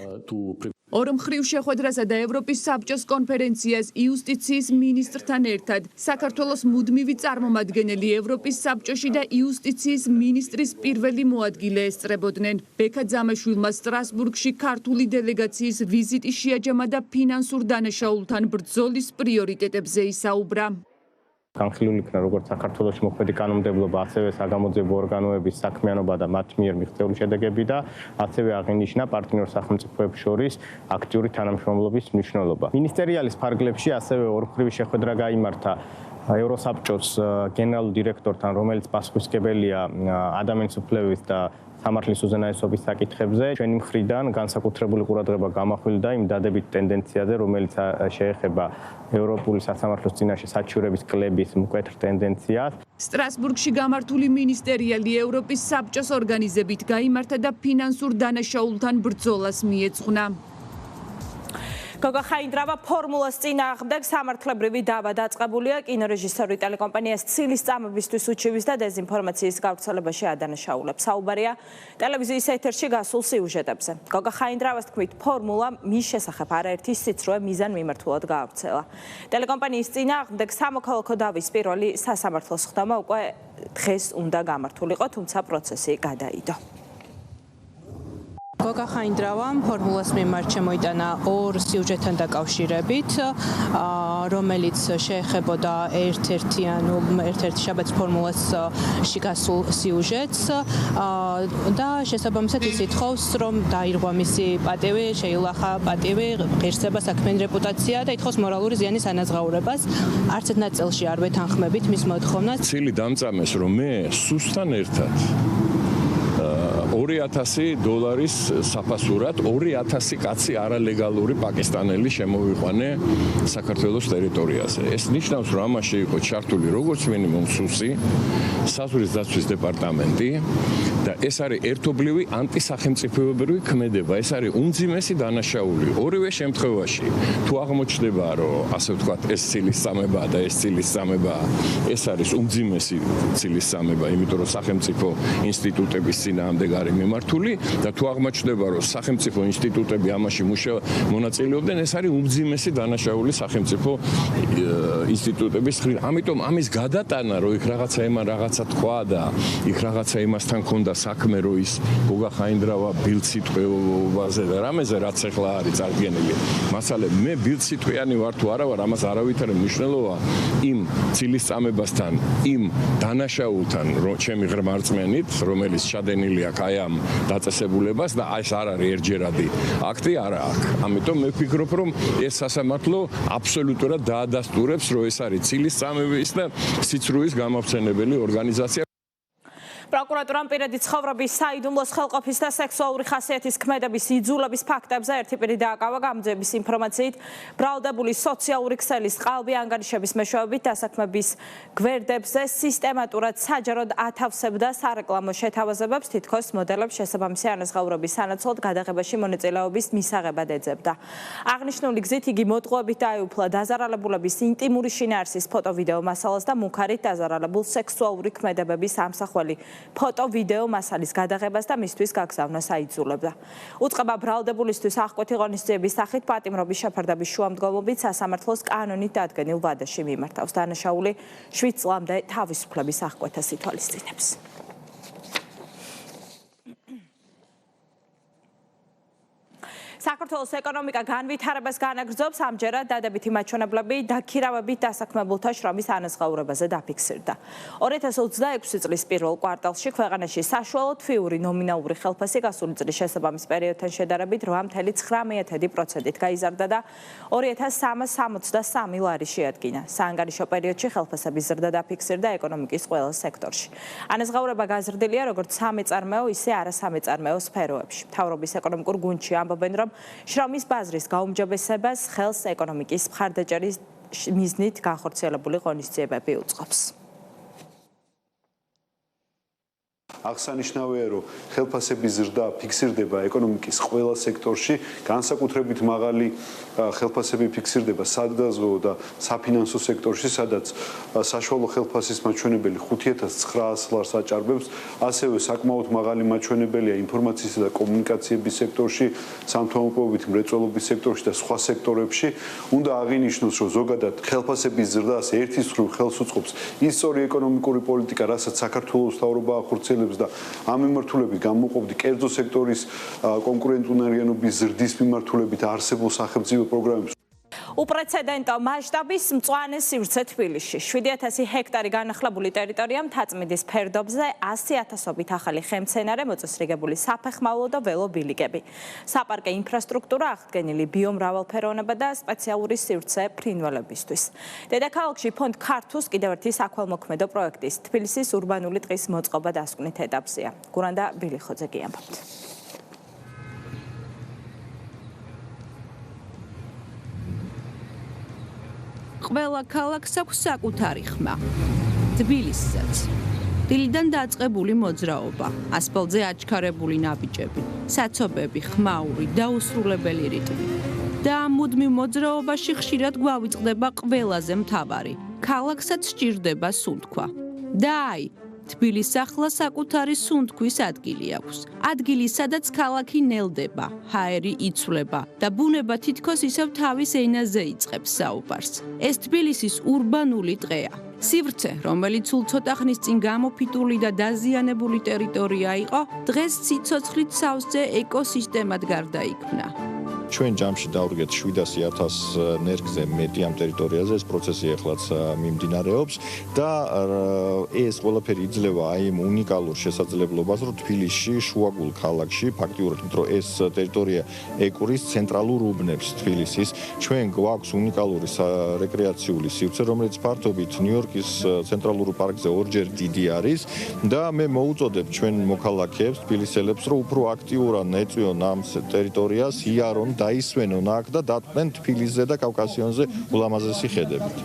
ორმხრივ შეხვედრასა და ევროპის საბჭოს კონფერენციას იუსტიციის მინისტრთან ერთად საქართველოს მუდმივი წარმომადგენელი ევროპის საბჭოში და იუსტიციის მინისტრის პირველი მოადგილე ესწრებოდნენ. ბექა ძამაშვილმა სტრასბურგში ქართული დელეგაციის ვიზიტი შეაჯამა და ფინანსურ დანაშაულთან ბრძოლის პრიორიტეტებზე ისაუბრა. განხილული იქნა როგორც საქართველოს მოქმედი კანონმდებლობა, ასევე საგამოძიებო ორგანოების საქმიანობა და მათ მიერ მიღწეული შედეგები და ასევე აღინიშნა პარტნიორ სახელმწიფოებს შორის აქტიური თანამშრომლობის მნიშვნელობა. მინისტერიალის ფარგლებში ასევე ორმხრივი შეხვედრა გაიმართა ევროსაბჭოს გენერალურ დირექტორთან, რომელიც პასუხისმგებელია ადამიანის უფლებების და სამართლის უზენაესობის საკითხებზე. ჩვენი მხრიდან განსაკუთრებული ყურადღება გამახვილდა იმ დადებით ტენდენციაზე, რომელიც შეეხება ევროპული სასამართლოს წინაშე საჩივრების კლების მკვეთრ ტენდენციას. სტრასბურგში გამართული მინისტერიალი ევროპის საბჭოს ორგანიზებით გაიმართა და ფინანსურ დანაშაულთან ბრძოლას მიეძღვნა. გოგა ხაინდრავა ფორმულას წინააღმდეგ სამართლებრივი დავა დაწყებულია. კინორეჟისორი ტელეკომპანიას ცილის წამებისთვის უჩივის და დეზინფორმაციის გავრცელებაში ადანაშაულებს. საუბარია ტელევიზიის ეთერში გასულ სიუჟეტებზე. გოგა ხაინდრავას თქმით, ფორმულა მის შესახებ არაერთი სიცრუე მიზანმიმართულად გაავრცელა. ტელეკომპანიის წინააღმდეგ სამოქალაქო დავის პირველი სასამართლოს ხდომა უკვე დღეს უნდა გამართულიყო, თუმცა პროცესი გადაიდო. გოგა ხაინდრავამ ფორმულას მიმართ შემოიტანა ორ სიუჟეტთან დაკავშირებით, რომელიც შეეხებოდა ერთ-ერთი შაბათს ფორმულასში გასულ სიუჟეტს და შესაბამისად ის ითხოვს, რომ დაირღვა მისი პატივი, შეილახა პატივი, ღირსება, საქმიანი რეპუტაცია და ითხოვს მორალური ზიანის ანაზღაურებას. არც ერთ ნაწილში არ ვეთანხმებით მის მოთხოვნას. ცილი დამწამეს, რომ მე სუსთან ერთად $2000 საფასურად 2000 კაცი არალეგალური პაკისტანელი შემოვიყვანე საქართველოს ტერიტორიაზე. ეს ნიშნავს, რომ ამაში იყო ჩართული როგორც მინიმუმ სუსი, საზღვრის დაცვის დეპარტამენტი და ეს არის ერთობლივი ანტისახელმწიფოებრივი ქმედება. ეს არის უმძიმესი დანაშაული. ორივე შემთხვევაში თუ აღმოჩნდება, რომ ასე ვთქვათ, ეს ცილისწამებაა და ეს ცილისწამებაა, ეს არის უმძიმესი ცილისწამება, იმიტომ რომ სახელმწიფო ინსტიტუტების წინააღმდეგ არის მიმართული და თუ აღმოჩნდება, რომ სახელმწიფო ინსტიტუტები ამაში მონაწილეობდნენ, ეს არის უმძიმესი დანაშაული სახელმწიფო ინსტიტუტების მხრიდან. ამიტომ ამის გადატანა, რომ იქ რაღაცა ემან რაღაცა თქვა და იქ რაღაცა იმასთან ქონდა საქმე, რომ ის გოგახაინდრავა ბილციტყვეობაზე და რამეზე, რაც ახლა არის წარდგენილი. მასალე მე ბილციტყვიანი ვარ თუ არა ვარ, ამას არავითარი მნიშვნელობა იმ ცილისწამებასთან, იმ დანაშაულთან, ჩემი ღრმა რწმენით, რომელიც შადენილი აქვს აი ამ დაწესებულებას და ეს არ არის ერთჯერადი აქტი, არა აქვს. ამიტომ მე ვფიქრობ, რომ ეს სასამართლო აბსოლუტურად დაადასტურებს, რომ ეს არის ცილისწამების და სიცრუის გამავრცელებელი ორგანიზაცია. პროკურატურამ პირადი ცხოვრების, საიდუმლოს ხელყოფის და სექსუალური ხასიათის ქმედების იძულების ფაქტებზე ერთი პირი დააკავა. გამოძიების ინფორმაციით, ბრალდებული სოციალური ქსელის ყალბი ანგარიშების მეშვეობით დასაქმების გვერდებზე სისტემატურად საჯაროდ ათავსებდა სარეკლამო შეთავაზებებს, თითქოს მოდელებს შესაბამისი ანაზღაურების სანაცვლოდ გადაღებაში მონაწილეობის მისაღებად ეძებდა. აღნიშნული გზით იგი მოტყუებით დაეუფლა დაზარალებულების ინტიმური შინაარსის ფოტო-ვიდეო მასალას და მუქარით დაზარალებულ სექსუალური ქმედებების ამსახველი ფოტო-ვიდეო მასალის გადაღებას და მისთვის გაგზავნას აიძულებდა. უწყება ბრალდებულისთვის აღკვეთი ღონისძიების სახით პატიმრობის შეფარდების შუამდგომლობით სასამართლოს კანონით დადგენილ ვადაში მიმართავს. დანაშაული 7 წლამდე თავისუფლების აღკვეთას ითვალისწინებს. საქართველოს ეკონომიკა განვითარებას განაგრძობს, ამჯერად დადებითი მაჩვენებლები დაქირავებით დასაქმებულთა შრომის ანაზღაურებაზე დაფიქსირდა. 2026 წლის პირველ კვარტალში ქვეყანაში საშუალო თვიური ნომინალური ხელფასი გასული წლის შესაბამის პერიოდთან შედარებით 8.19%-ით გაიზარდა და 2363 ლარი შეადგინა. საანგარიშო პერიოდში ხელფასების ზრდა დაფიქსირდა ეკონომიკის ყველა სექტორში. ანაზღაურება გაზრდილია როგორც სამეწარმეო, ისე არასამეწარმეო სფეროებში. მთავრობის ეკონომიკურ გუნდში ამბობენ, რომ შრომის ბაზრის გაუმჯობესებას ხელს ეკონომიკის მხარდაჭერის მიზნით განხორციელებული ღონისძიებები უწყობს. აღსანიშნავია, რომ ხელფასების ზრდა ფიქსირდება ეკონომიკის ყველა სექტორში, განსაკუთრებით მაღალი ხელფასები ფიქსირდება სადგაზო და საფინანსო სექტორში, სადაც საშუალო ხელფასის მაჩვენებელი 5900 ლარს აჭარბებს, ასევე საკმაოდ მაღალი მაჩვენებელია ინფორმაციისა და კომუნიკაციების სექტორში, სამთო-ომპოვით მრეწველობის სექტორში და სხვა სექტორებში. უნდა აღინიშნოს, რომ ზოგადად ხელფასების ზრდას ერთის მხრივ ხელს უწყობს ის სწორი ეკონომიკური პოლიტიკა, რასაც საქართველოს მთავრობა ახორციელებს და ამ მიმართულებით გამოყოფდი კერძო სექტორის კონკურენტუნარიანობის ზრდის მიმართულებით არსებულ სახელმწიფო პროგრამებს. უპრეცედენტო მასშტაბის მწვანე სივრცე თბილისში. 7000 ჰექტარი განახლებული ტერიტორია მთაწმინდის ფერდობზე 100,000-ობით ახალი ხემცენარე, მოწესრიგებული საფეხმავლო და ველო ბილიკები. საპარკე ინფრასტრუქტურა, აღდგენილი ბიომრავალფეროვნება და სპეციალური სივრცე ფრინველებისთვის. დედაქალაქში ფონდ ქართუს კიდევ ერთი საქველმოქმედო პროექტის თბილისის ურბანული ტყის მოწყობა დასკვნით ეტაპზეა. გურანდა ბილიხოძე გიამბობთ. ყველა ქალაქს აქვს საკუთარი ხმა. თბილისსაც. დილიდან დაწყებული მოძრაობა, ასფალტზე აჩქარებული ნაბიჯები, საცობები, ხმაური, დაუსრულებელი რიტმი. და ამ მუდმივ მოძრაობაში ხშირად გვავიწყდება ყველაზე მთავარი. ქალაქსაც სჭირდება სუნთქვა. და აი, თბილის ახლა საკუთარი სუნთქვის ადგილი აქვს. ადგილი, სადაც ქალაქი ნელდება, ჰაერი იცვლება და ბუნება თითქოს ისევ თავის ენაზე იწყებს საუბარს. ეს თბილისის ურბანული ტყეა. სივრცე, რომელიც სულ ცოტა ხნის წინ გამოფიტული და დაზიანებული ტერიტორია იყო, დღეს სიცოცხლით სავსე ეკოსისტემად გარდაიქმნა. ჩვენ ჯამში დავრგეთ 700,000 ნერგზე მეტი ამ ტერიტორიაზე, ეს პროცესი ახლაც მიმდინარეობს და ეს ყველაფერი იძლევა აი იმ უნიკალურ შესაძლებლობას, რომ თბილისში, შუაგულ ქალაქში, ფაქტიურად, რომ ეს ტერიტორია ეკურის ცენტრალურ უბნებს თბილისის, ჩვენ გვაქვს უნიკალური რეკრეაციული სივრცე, რომელიც ფართობით ნიუ-იორკის ცენტრალურ პარკზე ორჯერ დიდი არის და მე მოუწოდებ ჩვენ მოქალაქეებს, თბილისელებს, რომ უფრო აქტიურად ეწვიონ ამ ტერიტორიას, იარონ, დაისვენონ აქ და დატყვნენ თბილისზე და კავკასიონზე ულამაზესი ხედებით.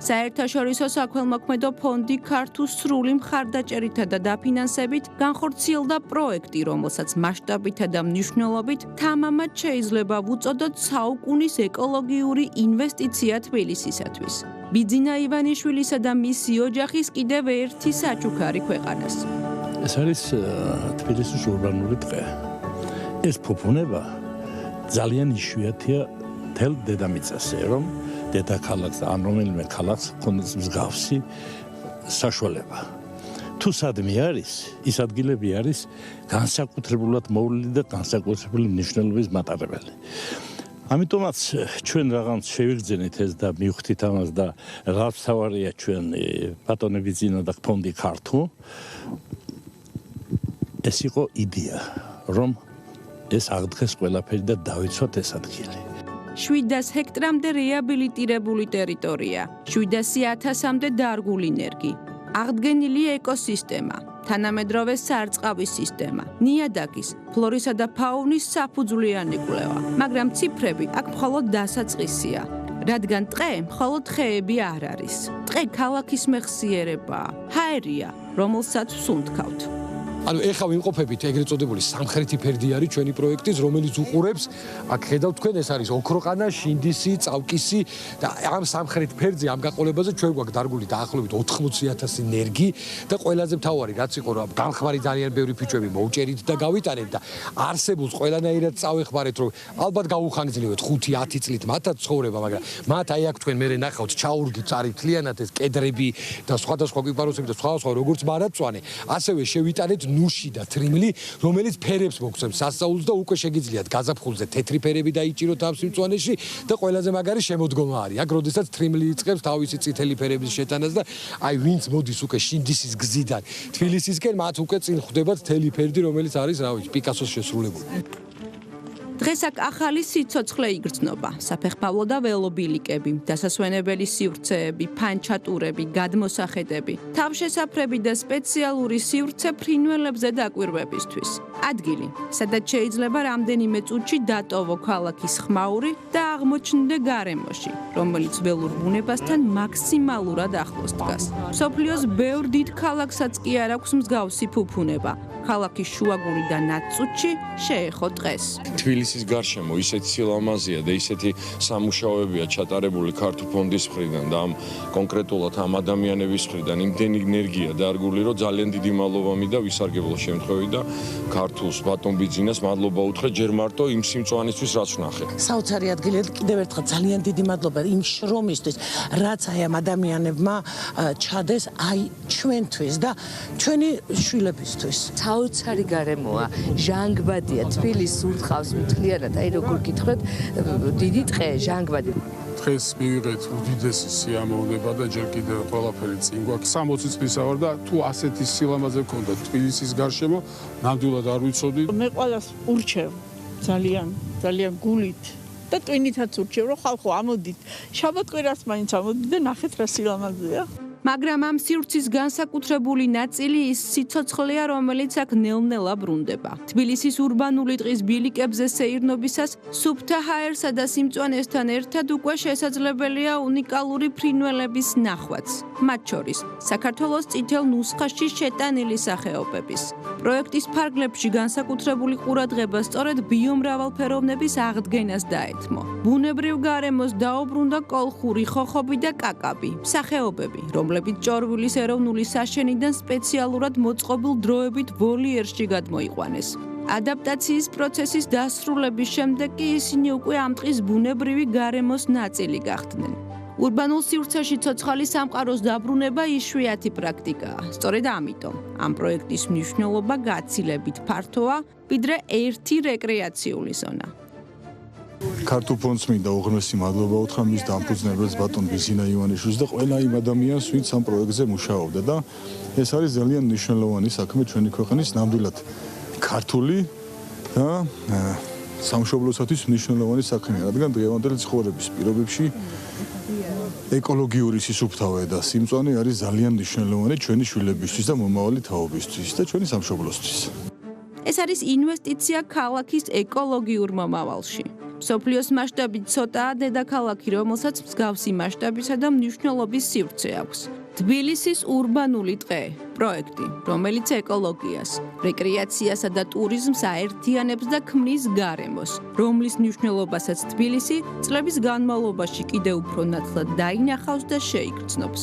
საერთაშორისო საქველმოქმედო ფონდი ქართულ სრული მხარდაჭერითა და დაფინანსებით განხორციელდა პროექტი, რომელსაც მასშტაბითა და მნიშვნელობით თამამად შეიძლება ვუწოდოთ საუკუნის ეკოლოგიური ინვესტიცია თბილისისათვის. ბიძინა ივანიშვილისა და მისი ოჯახის კიდევ ერთი საჩუქარი ქვეყანას. ეს არის თბილისის ურბანული ტყე. ეს ფუფუნება ძალიან იშვიათია მთელ დედამიწაზე, რომ დედაქალაქს ან რომელიმე ქალაქს ქონდეს მსგავსი საშუალება. თუ სადმე არის, ის ადგილები არის განსაკუთრებულად მოვლილი და განსაკუთრებული მნიშვნელობის მატარებელი. ამიტომაც ჩვენ რაღაც შევიგრძენით ეს და მივხვდით ამას და რაღაც თავარია ჩვენ ბატონები ძინა და ფონდი ქართულ. ეს იყო იდეა, რომ ეს აღდგეს ყველაფერი და დავიცვათ ეს ადგილი. 700 ჰექტრამდე რეაბილიტირებული ტერიტორია, 700,000-მდე დარგული ნერგი, აღდგენილი ეკოსისტემა, თანამედროვე სარწყავის სისტემა, ნიადაგის, ფლორისა და ფაუნის საფუძვლიანი კვლევა, მაგრამ ციფრები აქ მხოლოდ დასაწყისია, რადგან ტყე მხოლოდ ხეები არ არის. ტყე ქალაქის მეხსიერებაა, ჰაერია, რომელსაც ვსუნთქავთ. ანუ ეხლა ვიმყოფებით ეგრეთ წოდებული სამხრეთი ფერდი არის ჩვენი პროექტის, რომელიც უყურებს, აქ ხედავთ თქვენ, ეს არის ოქროყანა, შინდისი, წავკისი და ამ სამხრეთ ფერდზე ამ გაყოლებაზე ჩვენ გვაქვს დარგული დაახლოებით 80,000 ნერგი და ყველაზე მთავარი რაც იყო, რომ განხმარი ძალიან ბევრი ფიჭვები მოვჭერით და გავიტანეთ და არსებულს ყველანაირად წავეხმარეთ, რომ ალბათ გაუხანგრძლივეთ 5-10 წლით მათაც ცხოვრება, მაგრამ მათ აი აქ თქვენ მერე ნახავთ, ჩაურგით არის თლიანად ეს კედრები და სხვადასხვა კვიპაროსები და სხვადასხვა როგორც მარადწვანე, ასევე შევიტანეთ ნუში და თრიმლი, რომელიც ფერებს მოგცემს სასწაულს და უკვე შეგიძლიათ გაზაფხულზე თეთრი ფერები დაიჭიროთ ამ სიმწვანეში და ყველაზე მაგარი შემოდგომა არის. აქ როდესაც თრიმლი იწყებს თავისი წითელი ფერების შეტანას და აი ვინც მოდის უკვე შინდისის გზიდან თბილისისკენ, მათ უკვე წინ ხვდებათ თელი ფერდი, რომელიც არის, რა ვიცი, პიკასოს შესრულებული. დღეს აქ ახალი სიცოცხლე იგრძნობა, საფეხმავლო და ველობილიკები, დასასვენებელი სივრცეები, ფანჩატურები, გადმოსახედები, თავშესაფრები და სპეციალური სივრცე ფრინველებზე დაკვირვებისთვის. ადგილი, სადაც შეიძლება რამდენიმე წუთში დატოვო ქალაქის ხმაური და აღმოჩნდე გარემოში, რომელიც ველურ ბუნებასთან მაქსიმალურად ახლოს დგას. მსოფლიოს ბევრ დიდ ქალაქსაც კი არ აქვს მსგავსი ფუფუნება. ქალაქის შუაგული და ნაწწუთში შეეხო ტყეს. თბილისის გარშემო ისეთი სილამაზია და ისეთი სამუშაოებია ჩატარებული ქართულ ფონდის მხრიდან და ამ კონკრეტულად ამ ადამიანების მხრიდან იმდენი ენერგია დარგული, რომ ძალიან დიდი მადლობა და ვისარგებლო შემთხვევით და ქართულს ბატონ ბიძინას მადლობა უთხრე ჯერ მარტო იმ სიმწვანისთვის რაც ვნახე. საოცარი ადგილი, კიდევ ერთხელ ძალიან დიდი მადლობა იმ შრომისთვის, რაც აი ამ ადამიანებმა ჩადეს აი ჩვენთვის და ჩვენი შვილებისთვის. საოცარი გარემოა, ჟანგბადია, თბილისს ურტყავს მთლიანად, აი როგორ გითხრათ, დიდი ტყე, ჟანგბადი. დღეს მივიღეთ უდიდესი სიამოვნება და ჯერ კიდევ ყველაფერი წინ გვაქვს. 60 წლისა ვარ და თუ ასეთი სილამაზე მქონდა თბილისის გარშემო, ნამდვილად არ ვიცოდი. მე ყველას ურჩევ ძალიან გულით და ტვინითაც ურჩევ, რომ ხალხო ამოდით, შაბათ-კვირას მაინც ამოდით და ნახეთ რა სილამაზეა. მაგრამ ამ სივრცის განსაკუთრებული ნაწილი ის სიცოცხლეა, რომელიც აქ ნელ-ნელა ბრუნდება. თბილისის ურბანული ტყის ბილიკებზე სეირნობისას სუფთა ჰაერსა და სიმწვანესთან ერთად უკვე შესაძლებელია უნიკალური ფრინველების ნახვაც. მათ შორის საქართველოს წითელ ნუსხაში შეტანილი სახეობების. პროექტის ფარგლებში განსაკუთრებული ყურადღება სწორედ ბიომრავალფეროვნების აღდგენას დაეთმო. ბუნებრივ გარემოს დაუბრუნდა კოლხური, ხოხობი და კაკაბი, სახეობები, რომლებიც ჭორვილის ეროვნული საშენიდან სპეციალურად მოწყობილ დროებით ვოლიერში გადმოიყვანეს. ადაპტაციის პროცესის დასრულების შემდეგ კი ისინი უკვე ამ ტყის ბუნებრივი გარემოს ნაწილი გახდნენ. ურბანულ სივრცეში ცოცხალი სამყაროს დაბრუნება იშვიათი პრაქტიკაა. სწორედ ამიტომ ამ პროექტის მნიშვნელობა გაცილებით ფართოა, ვიდრე ერთი რეკრეაციული ზონა. ქართულ ფონდს მინდა უღრმესი მადლობა უთხრა მის დამფუძნებელს ბატონ ბიზინა ივანიშვილს და ყველა იმ ადამიანს, ვინც ამ პროექტზე მუშაობდა და ეს არის ძალიან მნიშვნელოვანი საქმე ჩვენი ქვეყნის ნამდვილად ქართული და სამშობლოსათვის მნიშვნელოვანი საქმეა, რადგან დღევანდელი ცხოვრების პირობებში ეკოლოგიური სისუფთავე და სიმწვანე არის ძალიან მნიშვნელოვანი ჩვენი შვილებისთვის და მომავალი თაობისთვის და ჩვენი სამშობლოსთვის. ეს არის ინვესტიცია ქალაქის ეკოლოგიურ მომავალში. სოფლიოს მასშტაბით ცოტაა დედაქალაქი, რომელსაც მსგავსი მასშტაბისა და მნიშვნელობის სივრცე აქვს. თბილისის ურბანული ტყე პროექტი, რომელიც ეკოლოგიას, რეკრეაციასა და ტურიზმს აერთიანებს და ქმნის გარემოს, რომლის მნიშვნელობასაც თბილისი წლების განმავლობაში კიდევ უფრო ნათლად დაინახავს და შეიგრძნობს.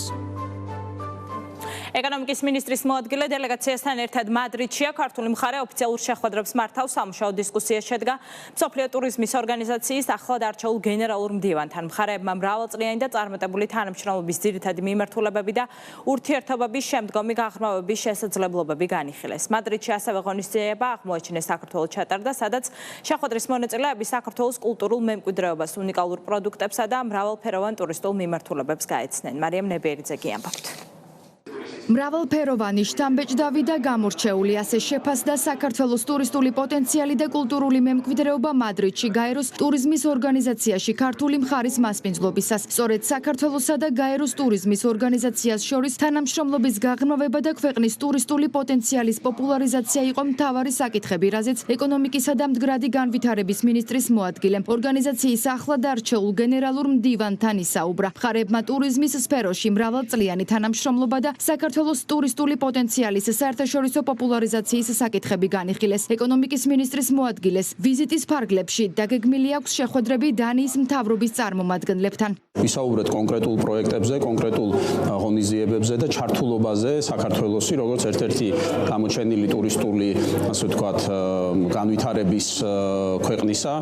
ეკონომიკის მინისტრის მოადგილე დელეგაციასთან ერთად მადრიდშია. ქართული მხარე ოფიციალურ შეხვედრებს მართავს. სამუშაო დისკუსია შედგა მსოფლიო ტურიზმის ორგანიზაციის ახლად არჩეულ გენერალურ მდივანთან. მხარეებმა მრავალწლიანი და წარმატებული თანამშრომლობის ძირითადი მიმართულებები და ურთიერთობების შემდგომი გაღრმავების შესაძლებლობები განიხილეს. მადრიდში ასევე ღონისძიება აღმოაჩინეს საქართველოს ჩატარდა, სადაც შეხვედრის მონაწილეები საქართველოს კულტურულ მემკვიდრეობას, უნიკალურ პროდუქტებსა და მრავალფეროვან ტურისტულ მიმართულებებს გაეცნენ. მარიამ ნებიერიძე კი ამბობთ. მრავალფეროვანი, შთამბეჭდავი და გამორჩეული ასე შეფასდა საქართველოს ტურისტული პოტენციალი და კულტურული მემკვიდრეობა მადრიდში გაეროს ტურიზმის ორგანიზაციაში ქართული მხარის მასპინძლობისას. სწორედ საქართველოსა და გაეროს ტურიზმის ორგანიზაციას შორის თანამშრომლობის გაღრმავება და ქვეყნის ტურისტული პოტენციალის პოპულარიზაცია იყო მთავარი საკითხები, რაზეც ეკონომიკისა და მდგრადი განვითარების მინისტრის მოადგილემ ორგანიზაციის ახლად არჩეულ გენერალურ მდივანთან ისაუბრა. მხარეებმა ტურიზმის სფეროში მრავალწლიანი თანამშრომლობა და საქართველოს ტურისტული პოტენციალის საერთაშორისო პოპულარიზაციის საკითხები განიხილეს. ეკონომიკის მინისტრის მოადგილეს ვიზიტის ფარგლებში დაგეგმილი აქვს შეხვედრები დანიის მთავრობის წარმომადგენლებთან. ვისაუბრეთ კონკრეტულ პროექტებზე, კონკრეტულ ღონისძიებებზე და ჩართულობაზე საქართველოსი, როგორც ერთ-ერთი გამოჩენილი ტურისტული, ასე ვთქვათ, განვითარების ქვეყნისა,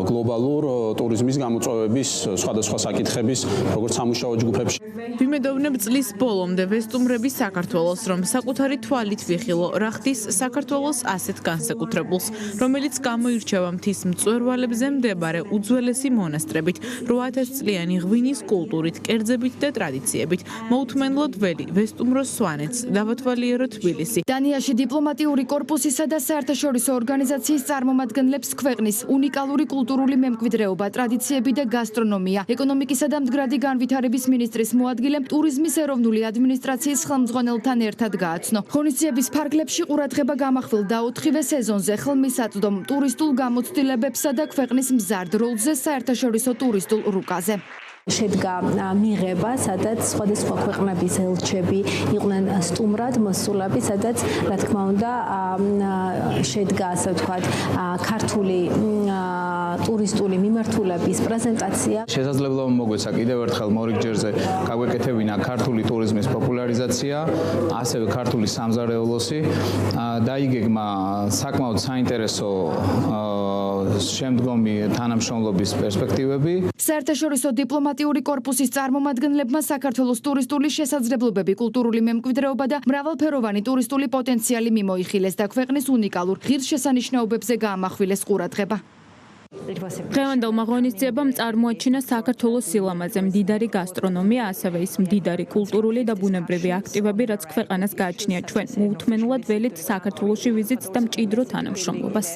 გლობალურ ტურიზმის გამოწვევების სხვადასხვა საკითხების, როგორც სამუშაო ჯგუფებში. ვიმედოვნებ წლის ბოლომდე ვესტუმრების საქართველოს, რომ საკუთარი თვალით ვიხილო რა ხდის საქართველოს ასეთ განსაკუთრებულს, რომელიც გამოირჩევა მთის მწვერვალებზე მდებარე უძველესი მონასტრებით, 8000 წლიანი ღვინის კულტურით, კერძებით და ტრადიციებით. მოუთმენლად ველი ვესტუმროს სვანეთს, დავათვალიერო თბილისი. დანიაში დიპლომატიური კორპუსისა და საერთაშორისო ორგანიზაციის წარმომადგენლებს ქვეყნის უნიკალური კულტურული მემკვიდრეობა, ტრადიციები და გასტრონომია. ეკონომიკისა და მდგრადი განვითარების მინისტრის მოადგილემ ტურიზმის ეროვნული ადმინისტრაციის ხელმძღვანელთან ერთად გააცნო. ღონისძიების ფარგლებში ყურადღება გამახვილდა 4-ვე სეზონზე ხელმისაწვდომ ტურისტულ გამოცდილებებსა და ქვეყნის მზარდ როლზე საერთაშორისო ტურისტულ რუკაზე. შედგა მიღება, სადაც სხვადასხვა ქვეყნების ელჩები იყვნენ სტუმრად მოსულები, სადაც რა თქმა უნდა შედგა, ასე ვთქვათ, ქართული ტურისტული მიმართულების პრეზენტაცია. შესაძლებლობა მოგვეცა კიდევ ერთხელ მორიგჯერზე გაგვეკეთებინა ქართული ტურიზმის პოპულარიზაცია, ასევე ქართული სამზარეულოსი. დაიგეგმა საკმაოდ საინტერესო შემდგომი თანამშრომლობის პერსპექტივები. საერთაშორისო დიპლომატიური კორპუსის წარმომადგენლებმა საქართველოს ტურისტული შესაძლებლობები, კულტურული მემკვიდრეობა და მრავალფეროვანი ტურისტული პოტენციალი მიმოიხილეს და ქვეყნის უნიკალურ ღირსშესანიშნაობებზე გაამახვილეს ყურადღება. დღევანდელმა ღონისძიებამ წარმოაჩინა საქართველოს სილამაზე, მდიდარი გასტრონომია, ასევე ის მდიდარი კულტურული და ბუნებრივი აქტივები, რაც ქვეყანას გააჩნია ჩვენ მოუთმენლად ველით საქართველოში ვიზიტს და მჭიდრო თანამშრომლობას.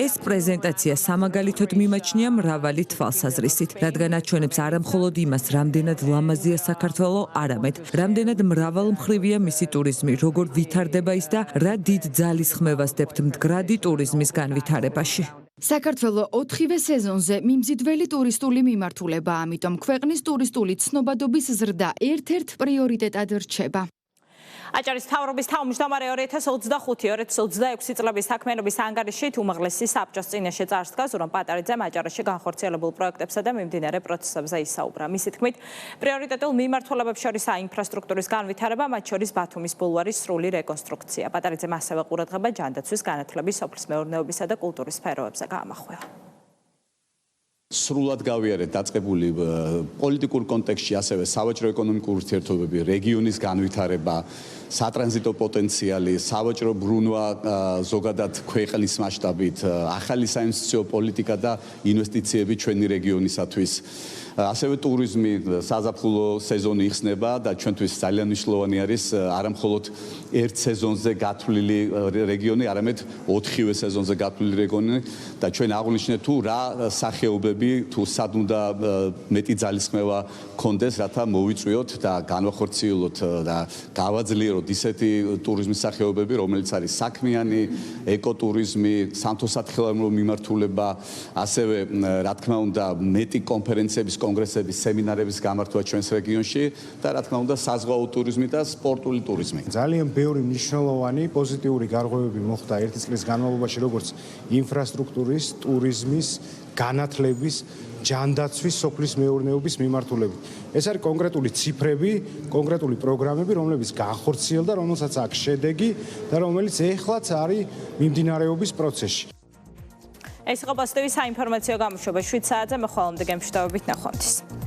ეს პრეზენტაცია სამაგალითოდ მიმაჩნია მრავალი თვალსაზრისით, რადგან აჩვენებს არა მხოლოდ იმას, რამდენად ლამაზია საქართველო, არამედ რამდენად მრავალმხრივია მისი ტურიზმი, როგორ ვითარდება ის და რა დიდ ძალის ხმევას დებთ მდგრადი ტურიზმის განვითარებაში. საქართველო 4-ვე სეზონზე მიმზიდველი ტურისტული მიმართულებაა, ამიტომ ქვეყნის ტურისტული ცნობადობის ზრდა ერთ-ერთ პრიორიტეტად რჩება. აჭარის მთავრობის თავმჯდომარე 2025-2026 წლების საქმიანობის ანგარიშით უმაღლესი საბჭოს წინაშე წარსდგა ზურაბ პატარიძემ აჭარაში განხორციელებულ პროექტებსა და მიმდინარე პროცესებზე ისაუბრა. მისი თქმით, პრიორიტეტულ მიმართულებებს შორისაა ინფრასტრუქტურის განვითარება, მათ შორის ბათუმის ბულვარის სრული რეკონსტრუქცია. პატარიძემ ასევე ყურადღება ჯანდაცვის, განათლების, სოფლის მეურნეობისა და კულტურის სფეროებზე გაამახვილა. სრულად გავიარეთ დაწყებული პოლიტიკურ კონტექსტში, ასევე სავაჭრო ეკონომიკური ურთიერთობები, რეგიონის განვითარება, სატრანზიტო პოტენციალი, სავაჭრო ბრუნვა ზოგადად ქვეყნის მასშტაბით, ახალი საინვესტიციო პოლიტიკა და ინვესტიციები ჩვენი რეგიონისათვის. ასევე ტურიზმი, საზაფხულო სეზონი იხსნება და ჩვენთვის ძალიან მნიშვნელოვანი არის არა მხოლოდ ერთ სეზონზე გათვლილი რეგიონი, არამედ 4-ვე სეზონზე გათვლილი რეგიონი და ჩვენ აღვნიშნეთ თუ რა სახეობები თუ სად უნდა მეტი ძალისხმევა კონდეს, რათა მოვიწვიოთ და განვახორციელოთ და გავაძლიეროთ ისეთი ტურიზმის სახეობები, რომელიც არის საქმიანი, ეკოტურიზმი, სამთო-სათხილამურო მიმართულება, ასევე რა თქმა უნდა მეტი კონფერენციების კონგრესების, სემინარების გამართვა ჩვენს რეგიონში და რა თქმა უნდა საზღვაო ტურიზმი და სპორტული ტურიზმი. ძალიან ბევრი მნიშვნელოვანი პოზიტიური გარღვევები მოხდა ერთი წლის განმავლობაში, როგორც ინფრასტრუქტურის, ტურიზმის, განათლების, ჯანდაცვის, სოფლის მეურნეობის მიმართულებით. ეს არის კონკრეტული ციფრები, კონკრეტული პროგრამები, რომლებიც განხორციელდა, რომელსაც აქვს შედეგი და რომელიც ეხლაც არის მიმდინარეობის პროცესში. ეს იყო პოზიტივის საინფორმაციო გამოშვება 7 საათზე, მე ხვალამდე გემშვიდობებით ნახვამდის.